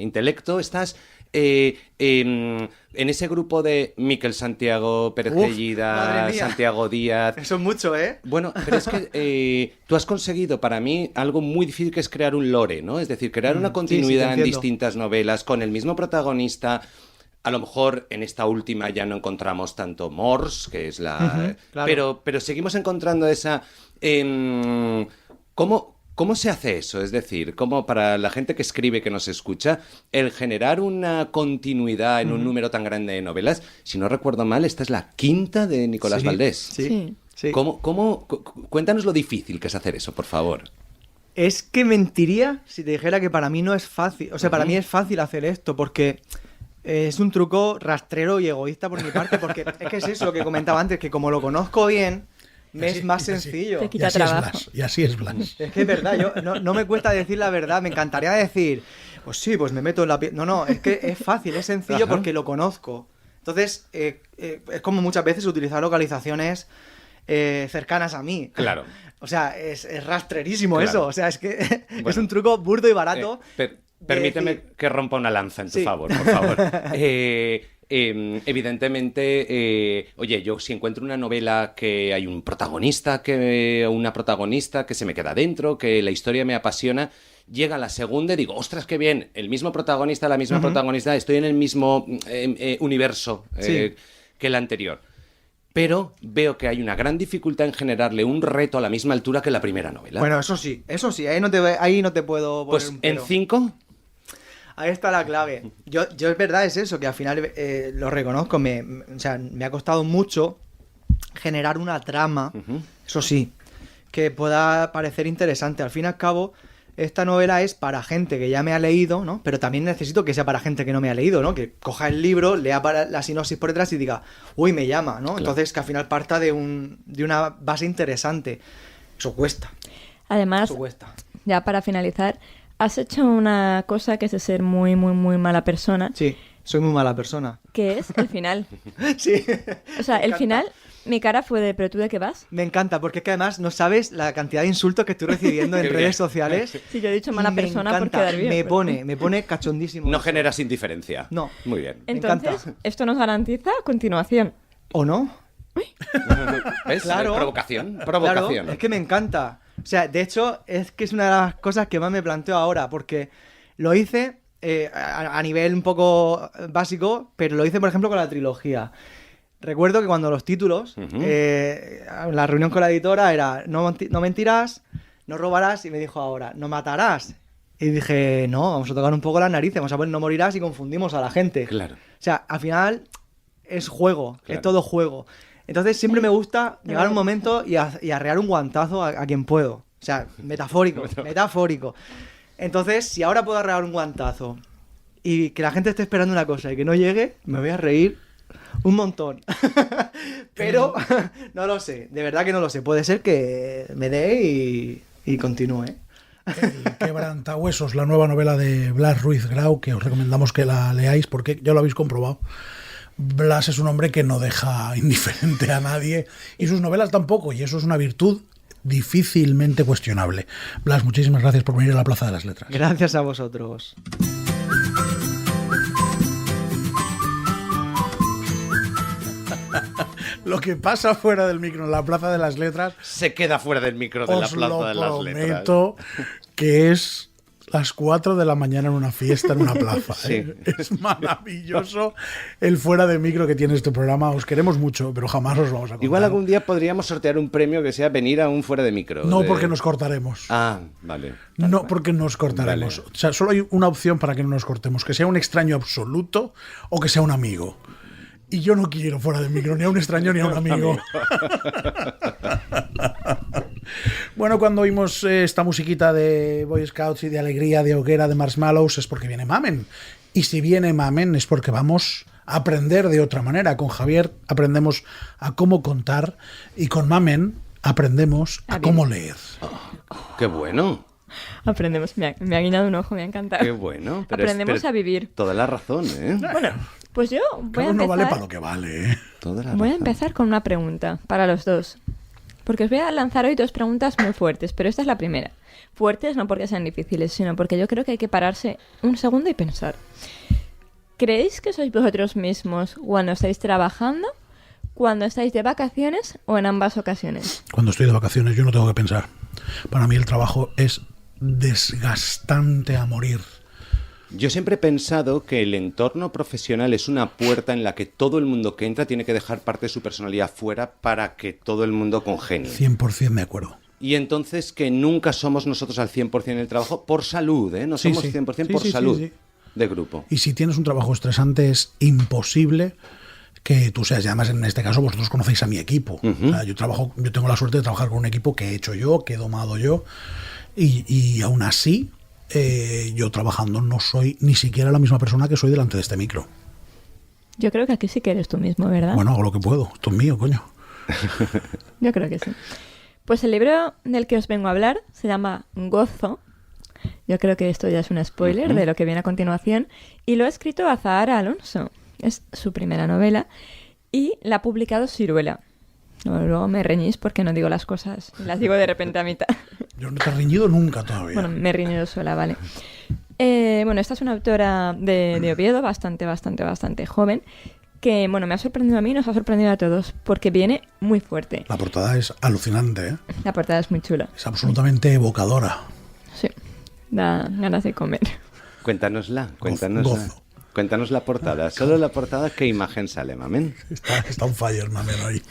intelecto estás en ese grupo de Miquel Santiago, Pérez Uf, Gellida, madre mía. Santiago Díaz... Eso es mucho, ¿eh? Bueno, pero es que tú has conseguido para mí algo muy difícil, que es crear un lore, ¿no? Es decir, crear una continuidad en distintas novelas con el mismo protagonista. A lo mejor en esta última ya no encontramos tanto Morse, que es la... claro. Pero seguimos encontrando esa... ¿Cómo se hace eso? Es decir, ¿cómo para la gente que escribe, que nos escucha, el generar una continuidad en un número tan grande de novelas? Si no recuerdo mal, esta es la quinta de Nicolás Valdés. Sí. Cuéntanos lo difícil que es hacer eso, por favor. Es que mentiría si te dijera que para mí no es fácil. O sea, para mí es fácil hacer esto porque es un truco rastrero y egoísta por mi parte, porque es que es eso lo que comentaba antes, que como lo conozco bien, me es más sencillo. Te quita Y así trabajo. es Blas. Y así es Blas. Es que es verdad, no me cuesta decir la verdad, me encantaría decir, pues sí, pues me meto en la piel. No, es que es fácil, es sencillo porque lo conozco. Entonces, es como muchas veces utilizar localizaciones cercanas a mí. Claro. O sea, es rastrerísimo Claro. eso. O sea, es que Bueno. es un truco burdo y barato. Permíteme decir- que rompa una lanza en tu Sí. favor, por favor. Evidentemente, oye, yo si encuentro una novela que hay un protagonista o una protagonista que se me queda dentro, que la historia me apasiona, llega la segunda y digo, ostras, qué bien, el mismo protagonista, la misma protagonista, estoy en el mismo universo Sí. que el anterior. Pero veo que hay una gran dificultad en generarle un reto a la misma altura que la primera novela. Bueno, eso sí, ahí no te puedo poner pues un en pero. 5... Ahí está la clave. Yo es verdad, es eso, que al final lo reconozco, o sea, me ha costado mucho generar una trama, eso sí, que pueda parecer interesante. Al fin y al cabo, esta novela es para gente que ya me ha leído, ¿no? Pero también necesito que sea para gente que no me ha leído, ¿no? Que coja el libro, lea la sinopsis por detrás y diga, uy, me llama, ¿no? Claro. Entonces que al final parta de una base interesante. Eso cuesta, Además, eso cuesta. ya para finalizar, has hecho una cosa que es de ser muy, muy, muy mala persona, Sí, soy muy mala persona. que es el final. Sí. O sea, Me el encanta. final, mi cara fue de, ¿pero tú de qué vas? Me encanta, porque es que además no sabes la cantidad de insultos que estoy recibiendo en Qué bien. redes sociales. Si yo he dicho Y mala me persona por encanta, quedar bien. me pone cachondísimo. No eso. generas indiferencia. No. Muy bien. Me Entonces, encanta. esto nos garantiza continuación. ¿O no? ¿Ves? Claro. Provocación. Claro, es que me encanta. O sea, de hecho, es que es una de las cosas que más me planteo ahora, porque lo hice a nivel un poco básico, pero lo hice, por ejemplo, con la trilogía. Recuerdo que cuando los títulos, la reunión con la editora era no mentirás, no robarás, y me dijo ahora, no matarás. Y dije, no, vamos a tocar un poco las narices, vamos a poner no morirás y confundimos a la gente. Claro. O sea, al final es juego, Claro. es todo juego. Entonces siempre me gusta llegar un momento y arrear un guantazo a quien puedo. O sea, metafórico. Entonces, si ahora puedo arrear un guantazo y que la gente esté esperando una cosa y que no llegue, me voy a reír un montón. Pero no lo sé, de verdad que no lo sé. Puede ser que me dé y continúe. El Quebrantahuesos, la nueva novela de Blas Ruiz Grau, que os recomendamos que la leáis porque ya lo habéis comprobado. Blas es un hombre que no deja indiferente a nadie y sus novelas tampoco, y eso es una virtud difícilmente cuestionable. Blas, muchísimas gracias por venir a la Plaza de las Letras. Gracias a vosotros. Lo que pasa fuera del micro en la Plaza de las Letras, Se queda fuera del micro de la os Plaza lo de las Letras. prometo que es las 4 de la mañana en una fiesta en una plaza. ¿eh? Es maravilloso el fuera de micro que tiene este programa. Os queremos mucho, pero jamás os vamos a contar. Igual algún día podríamos sortear un premio que sea venir a un fuera de micro. No, porque nos cortaremos. Ah, vale. No, porque nos cortaremos. Vale. O sea, solo hay una opción para que no nos cortemos, que sea un extraño absoluto o que sea un amigo. Y yo no quiero fuera de micro ni a un extraño ni a un amigo. Bueno, cuando oímos esta musiquita de Boy Scouts y de alegría, de hoguera, de marshmallows, es porque viene Mamen. Y si viene Mamen es porque vamos a aprender de otra manera. Con Javier aprendemos a cómo contar y con Mamen aprendemos a cómo leer. Qué bueno. Aprendemos. Me ha guiñado un ojo, me ha encantado. Qué bueno. Aprendemos a vivir. Toda la razón, ¿eh? Bueno, pues yo voy Cada a uno empezar. vale para lo que vale. Toda la Voy a razón. empezar con una pregunta para los dos. Porque os voy a lanzar hoy dos preguntas muy fuertes, pero esta es la primera. Fuertes no porque sean difíciles, sino porque yo creo que hay que pararse un segundo y pensar. ¿creéis que sois vosotros mismos cuando estáis trabajando, cuando estáis de vacaciones o en ambas ocasiones? Cuando estoy de vacaciones yo no tengo que pensar. Para mí el trabajo es desgastante a morir. Yo siempre he pensado que el entorno profesional es una puerta en la que todo el mundo que entra tiene que dejar parte de su personalidad fuera para que todo el mundo congenie. 100% de acuerdo. Y entonces que nunca somos nosotros al 100% en el trabajo por salud, ¿eh? No Sí, somos sí. 100% Sí, por sí, salud sí, sí. de grupo. Y si tienes un trabajo estresante es imposible que tú seas, y además en este caso vosotros conocéis a mi equipo. O sea, yo tengo la suerte de trabajar con un equipo que he hecho yo, que he domado yo, y aún así yo trabajando no soy ni siquiera la misma persona que soy delante de este micro. Yo creo que aquí sí que eres tú mismo, ¿verdad? Bueno, hago lo que puedo, esto es mío, coño. Yo creo que sí. Pues el libro del que os vengo a hablar se llama Gozo. Yo creo que esto ya es un spoiler de lo que viene a continuación. Y lo ha escrito Azahara Alonso. Es su primera novela y la ha publicado Siruela. Luego me reñís porque no digo las cosas. Las digo de repente a mitad. Yo no te he riñido nunca todavía. Bueno, me he riñido sola, vale. Bueno, esta es una autora de Oviedo, bastante joven, que, bueno, me ha sorprendido a mí y nos ha sorprendido a todos, porque viene muy fuerte. La portada es alucinante, ¿eh? La portada es muy chula. Es absolutamente evocadora. Sí, da ganas de comer. Cuéntanosla. Gozo. Cuéntanos la portada. Solo la portada, ¿qué imagen sale, mamen? Está un fire, mamen, ahí.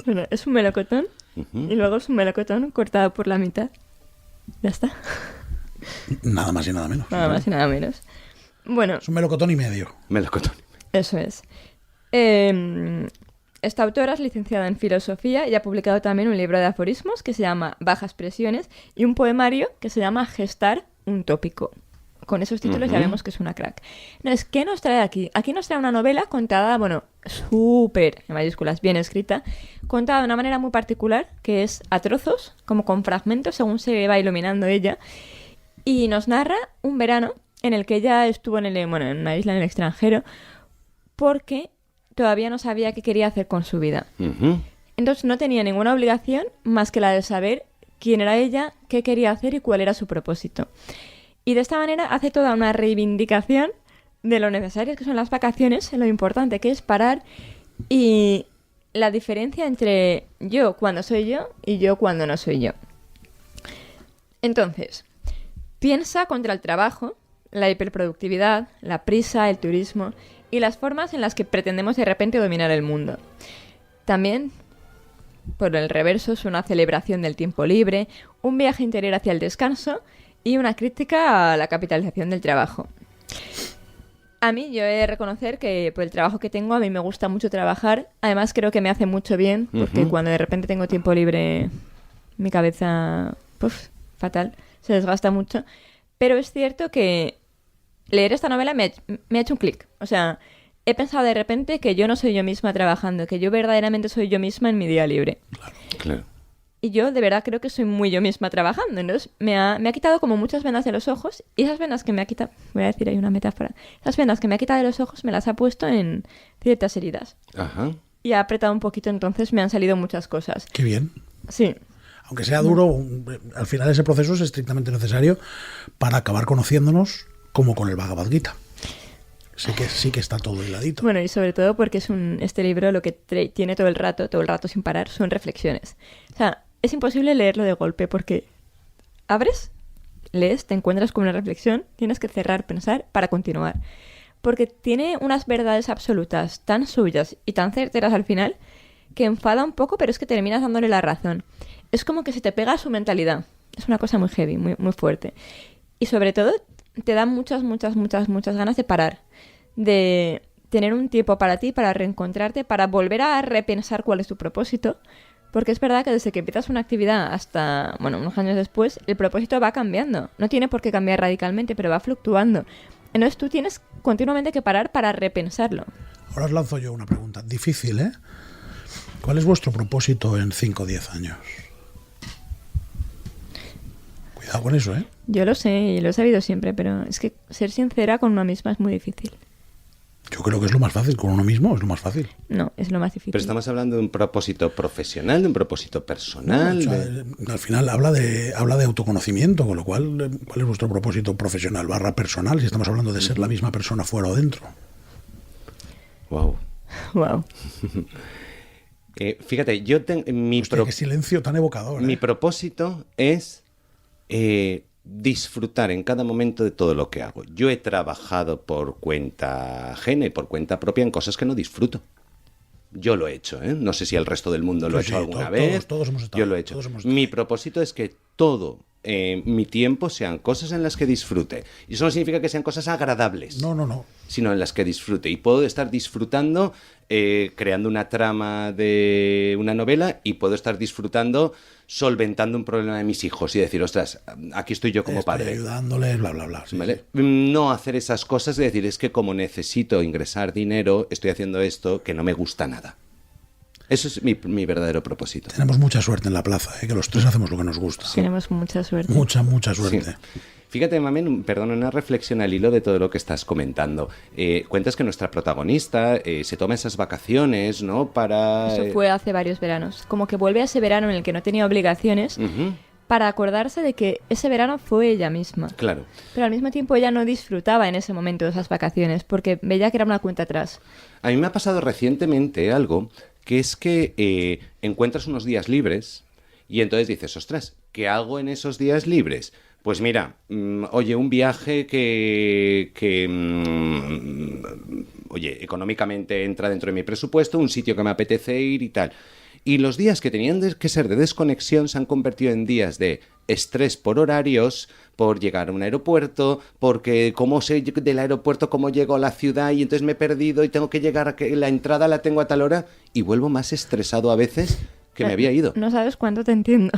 Bueno, es un melocotón y luego es un melocotón cortado por la mitad. Ya está. Nada más y nada menos. Nada más y nada menos. Bueno, Es un melocotón y medio. Melocotón. eso es. Esta autora es licenciada en filosofía y ha publicado también un libro de aforismos que se llama Bajas Presiones y un poemario que se llama Gestar un tópico. Con esos títulos ya vemos que es una crack. Entonces, ¿qué nos trae aquí? Aquí nos trae una novela contada, bueno, súper, en mayúsculas, bien escrita, contada de una manera muy particular, que es a trozos, como con fragmentos, según se va iluminando ella, y nos narra un verano en el que ella estuvo en una isla en el extranjero, porque todavía no sabía qué quería hacer con su vida. Entonces no tenía ninguna obligación más que la de saber quién era ella, qué quería hacer y cuál era su propósito. Y de esta manera hace toda una reivindicación de lo necesarias que son las vacaciones, lo importante que es parar y la diferencia entre yo cuando soy yo y yo cuando no soy yo. Entonces, piensa contra el trabajo, la hiperproductividad, la prisa, el turismo y las formas en las que pretendemos de repente dominar el mundo. También, por el reverso, es una celebración del tiempo libre, un viaje interior hacia el descanso y una crítica a la capitalización del trabajo. A mí, yo he de reconocer que por el trabajo que tengo, a mí me gusta mucho trabajar. Además, creo que me hace mucho bien, porque cuando de repente tengo tiempo libre, mi cabeza, fatal, se desgasta mucho. Pero es cierto que leer esta novela me ha hecho un clic. O sea, he pensado de repente que yo no soy yo misma trabajando, que yo verdaderamente soy yo misma en mi día libre. Claro. Y yo de verdad creo que soy muy yo misma trabajando. Entonces me ha quitado como muchas venas de los ojos. Y esas venas que me ha quitado, voy a decir ahí una metáfora, esas venas que me ha quitado de los ojos me las ha puesto en ciertas heridas. Ajá. Y ha apretado un poquito, entonces me han salido muchas cosas. Qué bien. Sí. Aunque sea duro, al final ese proceso es estrictamente necesario para acabar conociéndonos como con el Bhagavad Gita. Sí que está todo hiladito. Bueno, y sobre todo porque este libro lo que tiene todo el rato sin parar, son reflexiones. O sea, es imposible leerlo de golpe porque abres, lees, te encuentras con una reflexión, tienes que cerrar, pensar para continuar. Porque tiene unas verdades absolutas tan suyas y tan certeras al final que enfada un poco, pero es que terminas dándole la razón. Es como que se te pega a su mentalidad. Es una cosa muy heavy, muy, muy fuerte. Y sobre todo te da muchas ganas de parar. De tener un tiempo para ti, para reencontrarte, para volver a repensar cuál es tu propósito. Porque es verdad que desde que empiezas una actividad hasta, unos años después, el propósito va cambiando. No tiene por qué cambiar radicalmente, pero va fluctuando. Entonces tú tienes continuamente que parar para repensarlo. Ahora os lanzo yo una pregunta difícil, ¿eh? ¿Cuál es vuestro propósito en 5 o 10 años? Cuidado con eso, ¿eh? Yo lo sé y lo he sabido siempre, pero es que ser sincera con una misma es muy difícil. Yo creo que es lo más fácil, con uno mismo es lo más fácil. No, es lo más difícil. Pero estamos hablando de un propósito profesional, de un propósito personal. O sea, al final habla de autoconocimiento, con lo cual, ¿cuál es vuestro propósito profesional / personal? Si estamos hablando de ser la misma persona fuera o dentro. Wow. Wow. Fíjate, yo Hostia, qué silencio tan evocador. mi propósito es disfrutar en cada momento de todo lo que hago. Yo he trabajado por cuenta ajena y por cuenta propia en cosas que no disfruto. Yo lo he hecho, ¿eh? No sé si el resto del mundo lo ha Sí, hecho sí, alguna vez. todos hemos estado, Yo lo he hecho. todos hemos estado. Mi propósito es que todo mi tiempo sean cosas en las que disfrute. Y eso no significa que sean cosas agradables. No. Sino en las que disfrute. Y puedo estar disfrutando creando una trama de una novela y puedo estar disfrutando solventando un problema de mis hijos y decir, ostras, aquí estoy yo como padre. Ayudándoles, bla, bla, bla. Sí, ¿Vale? sí. No hacer esas cosas, es decir, es que como necesito ingresar dinero, estoy haciendo esto que no me gusta nada. Eso es mi verdadero propósito. Tenemos mucha suerte en la plaza, que los tres hacemos lo que nos gusta. Tenemos mucha suerte. Mucha suerte. Sí. Fíjate, Mamen, perdón, una reflexión al hilo de todo lo que estás comentando. Cuentas que nuestra protagonista se toma esas vacaciones, ¿no? Para... Eso fue hace varios veranos. Como que vuelve a ese verano en el que no tenía obligaciones Ujú, para acordarse de que ese verano fue ella misma. claro. Pero al mismo tiempo ella no disfrutaba en ese momento de esas vacaciones porque veía que era una cuenta atrás. A mí me ha pasado recientemente algo que es que encuentras unos días libres y entonces dices, ostras, ¿qué hago en esos días libres? Pues mira, oye, un viaje que oye, económicamente entra dentro de mi presupuesto, un sitio que me apetece ir y tal. Y los días que tenían que ser de desconexión se han convertido en días de estrés por horarios, por llegar a un aeropuerto, porque cómo sé del aeropuerto, cómo llego a la ciudad y entonces me he perdido y tengo que llegar a que la entrada la tengo a tal hora y vuelvo más estresado a veces que me había ido. No sabes cuánto te entiendo,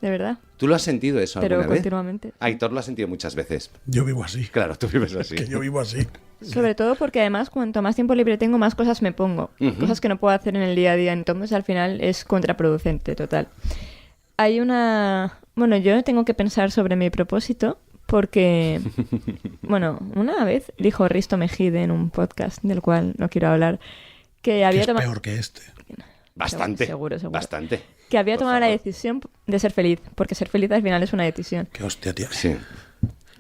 de verdad. ¿Tú lo has sentido eso Pero alguna vez? continuamente. Aitor lo ha sentido muchas veces. Yo vivo así. Claro, tú vives así. Que yo vivo así. Sobre todo porque además cuanto más tiempo libre tengo, más cosas me pongo. Ujú. Cosas que no puedo hacer en el día a día. Entonces al final es contraproducente, total. Hay una... Bueno, yo tengo que pensar sobre mi propósito porque... Bueno, una vez dijo Risto Mejide en un podcast del cual no quiero hablar que Que había es tomado... peor que este. Bastante. Seguro. Bastante. Que había Por tomado la favor. decisión de ser feliz. Porque ser feliz al final es una decisión. Qué hostia tiene. Sí.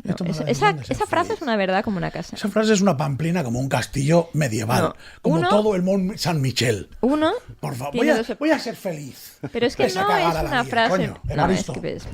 He tomado la Esa decisión de ser frase feliz. es una verdad como una casa. Esa frase es una pamplina como un castillo medieval. No. Como Uno- todo el Mont Saint Michel. Uno... Por favor, tiene dos voy a ser feliz. Pero es que Ves a no cagar es a la una vida, frase... coño, no, es Evaristo. que ves.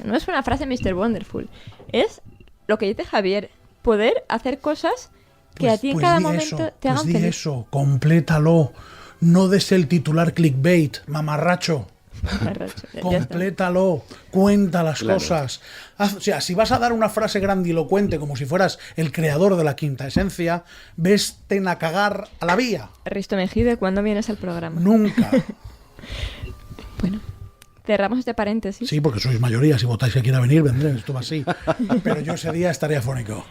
No es una frase Mr. Wonderful. Es lo que dice Javier. Poder hacer cosas que a ti en cada di momento eso, te hagan di feliz. eso, complétalo. No des el titular clickbait, mamarracho. Mamarracho, ya está. Complétalo, cuenta las Claro. cosas. O sea, si vas a dar una frase grandilocuente como si fueras el creador de la quinta esencia, vesten a cagar a la vía. Risto Mejide, ¿cuándo vienes al programa? Nunca. Bueno, cerramos este paréntesis. Sí, porque sois mayoría. Si votáis que quiera venir, vendré. Esto va así. Pero yo ese día estaría fónico.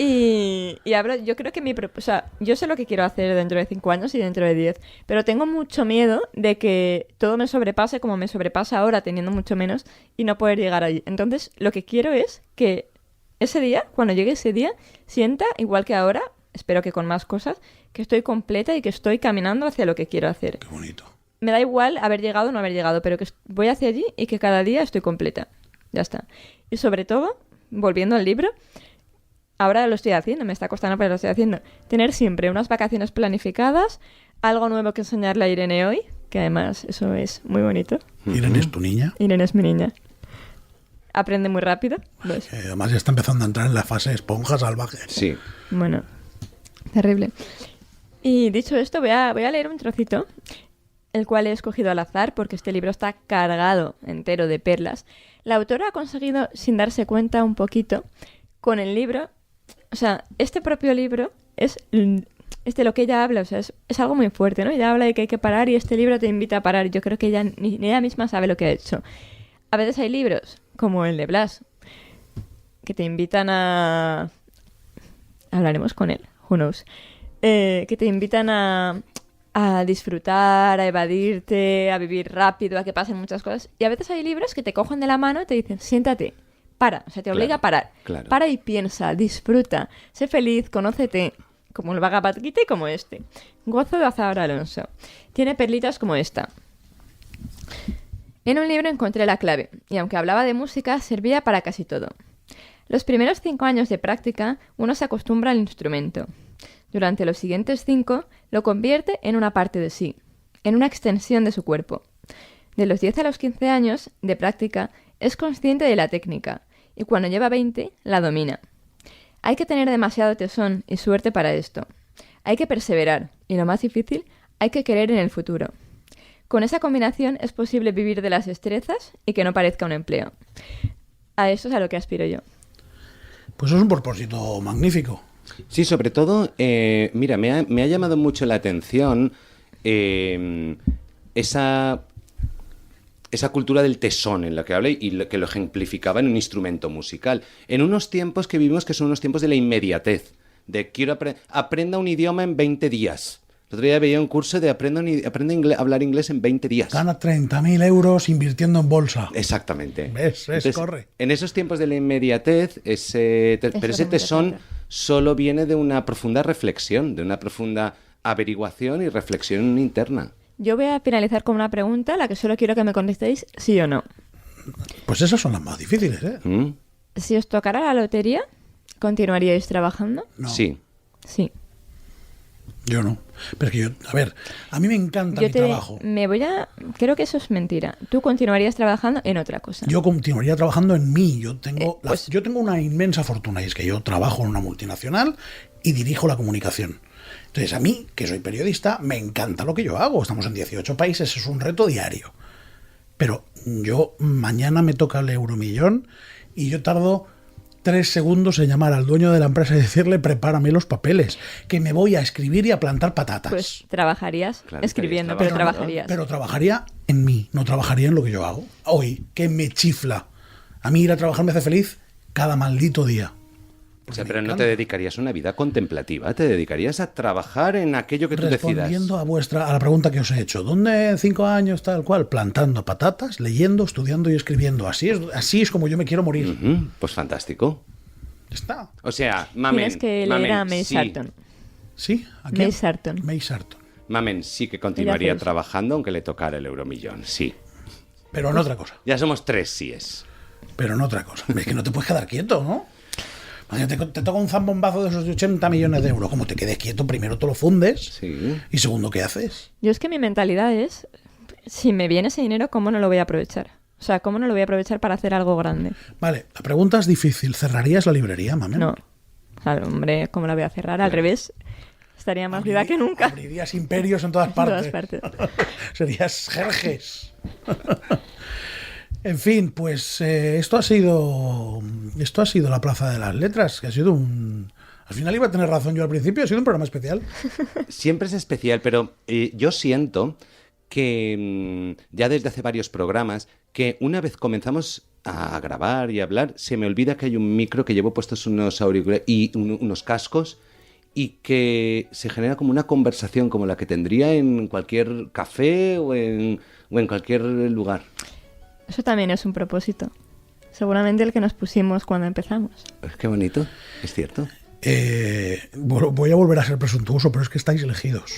Y hablo, yo creo que o sea, yo sé lo que quiero hacer dentro de 5 años y dentro de 10, pero tengo mucho miedo de que todo me sobrepase como me sobrepasa ahora, teniendo mucho menos, y no poder llegar allí. Entonces, lo que quiero es que ese día, cuando llegue ese día, sienta, igual que ahora, espero que con más cosas, que estoy completa y que estoy caminando hacia lo que quiero hacer. Qué bonito. Me da igual haber llegado o no haber llegado, pero que voy hacia allí y que cada día estoy completa. Ya está. Y sobre todo, volviendo al libro, ahora lo estoy haciendo, me está costando, pero lo estoy haciendo. Tener siempre unas vacaciones planificadas, algo nuevo que enseñarle a Irene hoy, que además eso es muy bonito. Irene es tu niña. Irene es mi niña. Aprende muy rápido. ¿Ves? Además ya está empezando a entrar en la fase esponja salvaje. Sí. Bueno, terrible. Y dicho esto, voy a leer un trocito, el cual he escogido al azar porque este libro está cargado entero de perlas. La autora ha conseguido, sin darse cuenta un poquito, con el libro, o sea, este propio libro es de lo que ella habla, o sea, es algo muy fuerte, ¿no? Ella habla de que hay que parar y este libro te invita a parar. Yo creo que ella ni ella misma sabe lo que ha hecho. A veces hay libros, como el de Blas, que te invitan a... Hablaremos con él, who knows. Que te invitan a disfrutar, a evadirte, a vivir rápido, a que pasen muchas cosas. Y a veces hay libros que te cogen de la mano y te dicen, siéntate, para, o sea, te obliga Claro, a parar. claro. Para y piensa, disfruta, sé feliz, conócete. como el Bhagavad Gita y como este. Gozo de Azahar Alonso. Tiene perlitas como esta. En un libro encontré la clave, y aunque hablaba de música, servía para casi todo. Los primeros 5 años de práctica, uno se acostumbra al instrumento. Durante los siguientes 5, lo convierte en una parte de sí, en una extensión de su cuerpo. De los 10 a los 15 años de práctica, es consciente de la técnica, y cuando lleva 20, la domina. Hay que tener demasiado tesón y suerte para esto. Hay que perseverar, y lo más difícil, hay que querer en el futuro. Con esa combinación es posible vivir de las destrezas y que no parezca un empleo. A eso es a lo que aspiro yo. Pues es un propósito magnífico. Sí, sobre todo, mira, me ha llamado mucho la atención esa cultura del tesón en la que habla y que lo ejemplificaba en un instrumento musical. En unos tiempos que vivimos que son unos tiempos de la inmediatez, de quiero aprenda un idioma en 20 días. El otro día veía un curso de aprende a hablar inglés en 20 días. Gana 30.000 euros invirtiendo en bolsa. Exactamente. ¿Ves? Entonces, Corre. En esos tiempos de la inmediatez, pero ese tesón solo viene de una profunda reflexión, de una profunda averiguación y reflexión interna. Yo voy a finalizar con una pregunta, la que solo quiero que me contestéis sí o no. Pues esas son las más difíciles, ¿eh? ¿Mm? Si os tocara la lotería, ¿continuaríais trabajando? No. Sí. Sí. Yo no. Pero es que a mí me encanta mi trabajo. Creo que eso es mentira. Tú continuarías trabajando en otra cosa. Yo continuaría trabajando en mí. Yo tengo pues una inmensa fortuna y es que yo trabajo en una multinacional y dirijo la comunicación. Entonces, a mí, que soy periodista, me encanta lo que yo hago. Estamos en 18 países, es un reto diario. Pero mañana me toca el Euromillón y yo tardo 3 segundos en llamar al dueño de la empresa y decirle prepárame los papeles, que me voy a escribir y a plantar patatas. Pues trabajarías Claro, escribiendo, estarías pero trabajarías. Pero trabajaría en mí, no trabajaría en lo que yo hago. Hoy, que me chifla. A mí ir a trabajar me hace feliz cada maldito día. O sea, pero no te dedicarías a una vida contemplativa, te dedicarías a trabajar en aquello que tú decidas. Respondiendo a la pregunta que os he hecho, ¿dónde 5 años tal cual? Plantando patatas, leyendo, estudiando y escribiendo. Así es como yo me quiero morir. Pues fantástico. Ya está. O sea, Mamen... Tienes que leer a May Sarton. ¿Sí? ¿A quién? May Sarton. May Sarton. Mamen sí que continuaría Ella hace trabajando aunque le tocara el Euromillón, sí. Pero en otra cosa. Ya somos 3 síes. Pero en otra cosa. Es que no te puedes quedar quieto, ¿no? Imagínate, te toca un zambombazo de esos de 80 millones de euros. Como te quedes quieto, primero te lo fundes. Sí. Y segundo, ¿qué haces? Yo es que mi mentalidad es, si me viene ese dinero, ¿cómo no lo voy a aprovechar? O sea, ¿cómo no lo voy a aprovechar para hacer algo grande? Vale, la pregunta es difícil. ¿Cerrarías la librería, Mamen? No. Claro, hombre, ¿cómo la voy a cerrar? Al revés. Estaría más viva que nunca. Abrirías imperios en todas En partes. todas partes. Serías Jerjes. En fin, pues esto ha sido la Plaza de las Letras, que ha sido al final iba a tener razón yo al principio, ha sido un programa especial. Siempre es especial, pero yo siento que ya desde hace varios programas, que una vez comenzamos a grabar y a hablar, se me olvida que hay un micro, que llevo puestos unos auriculares y unos cascos, y que se genera como una conversación como la que tendría en cualquier café o en cualquier lugar. Eso también es un propósito. Seguramente el que nos pusimos cuando empezamos. Qué bonito, es cierto. Voy a volver a ser presuntuoso, pero es que estáis elegidos.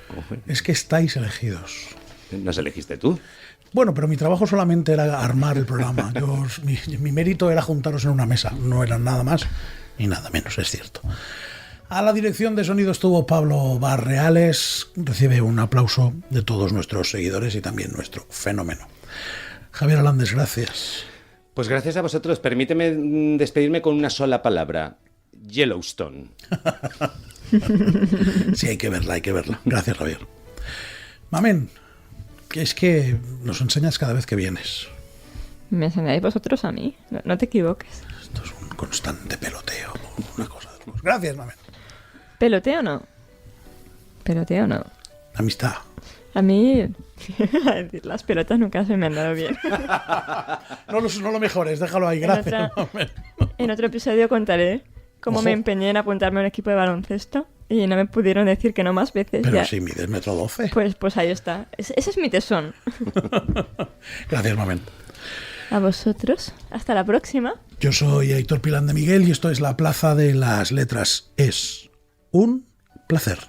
¿Cómo fue? Es que estáis elegidos. ¿Nos elegiste tú? Bueno, pero mi trabajo solamente era armar el programa. Mi mérito era juntaros en una mesa. No era nada más ni nada menos, es cierto. A la dirección de sonido estuvo Pablo Barreales. Recibe un aplauso de todos nuestros seguidores y también nuestro fenómeno. Javier Alandes, gracias. Pues gracias a vosotros. Permíteme despedirme con una sola palabra. Yellowstone. Sí, hay que verla, hay que verla. Gracias, Javier. Mamen, que es que nos enseñas cada vez que vienes. ¿Me enseñáis vosotros a mí? No te equivoques. Esto es un constante peloteo. Una cosa de locos. Gracias, Mamen. ¿Peloteo no? Peloteo no. Amistad. A mí, las pelotas nunca se me han dado bien. No lo mejores, déjalo ahí, gracias. En otro episodio contaré cómo me empeñé en apuntarme a un equipo de baloncesto y no me pudieron decir que no más veces. Pero ya. si mides 1,12 m. Pues ahí está. Ese es mi tesón. Gracias, Mamen. A vosotros. Hasta la próxima. Yo soy Aitor Pilán de Miguel y esto es la Plaza de las Letras. Es un placer.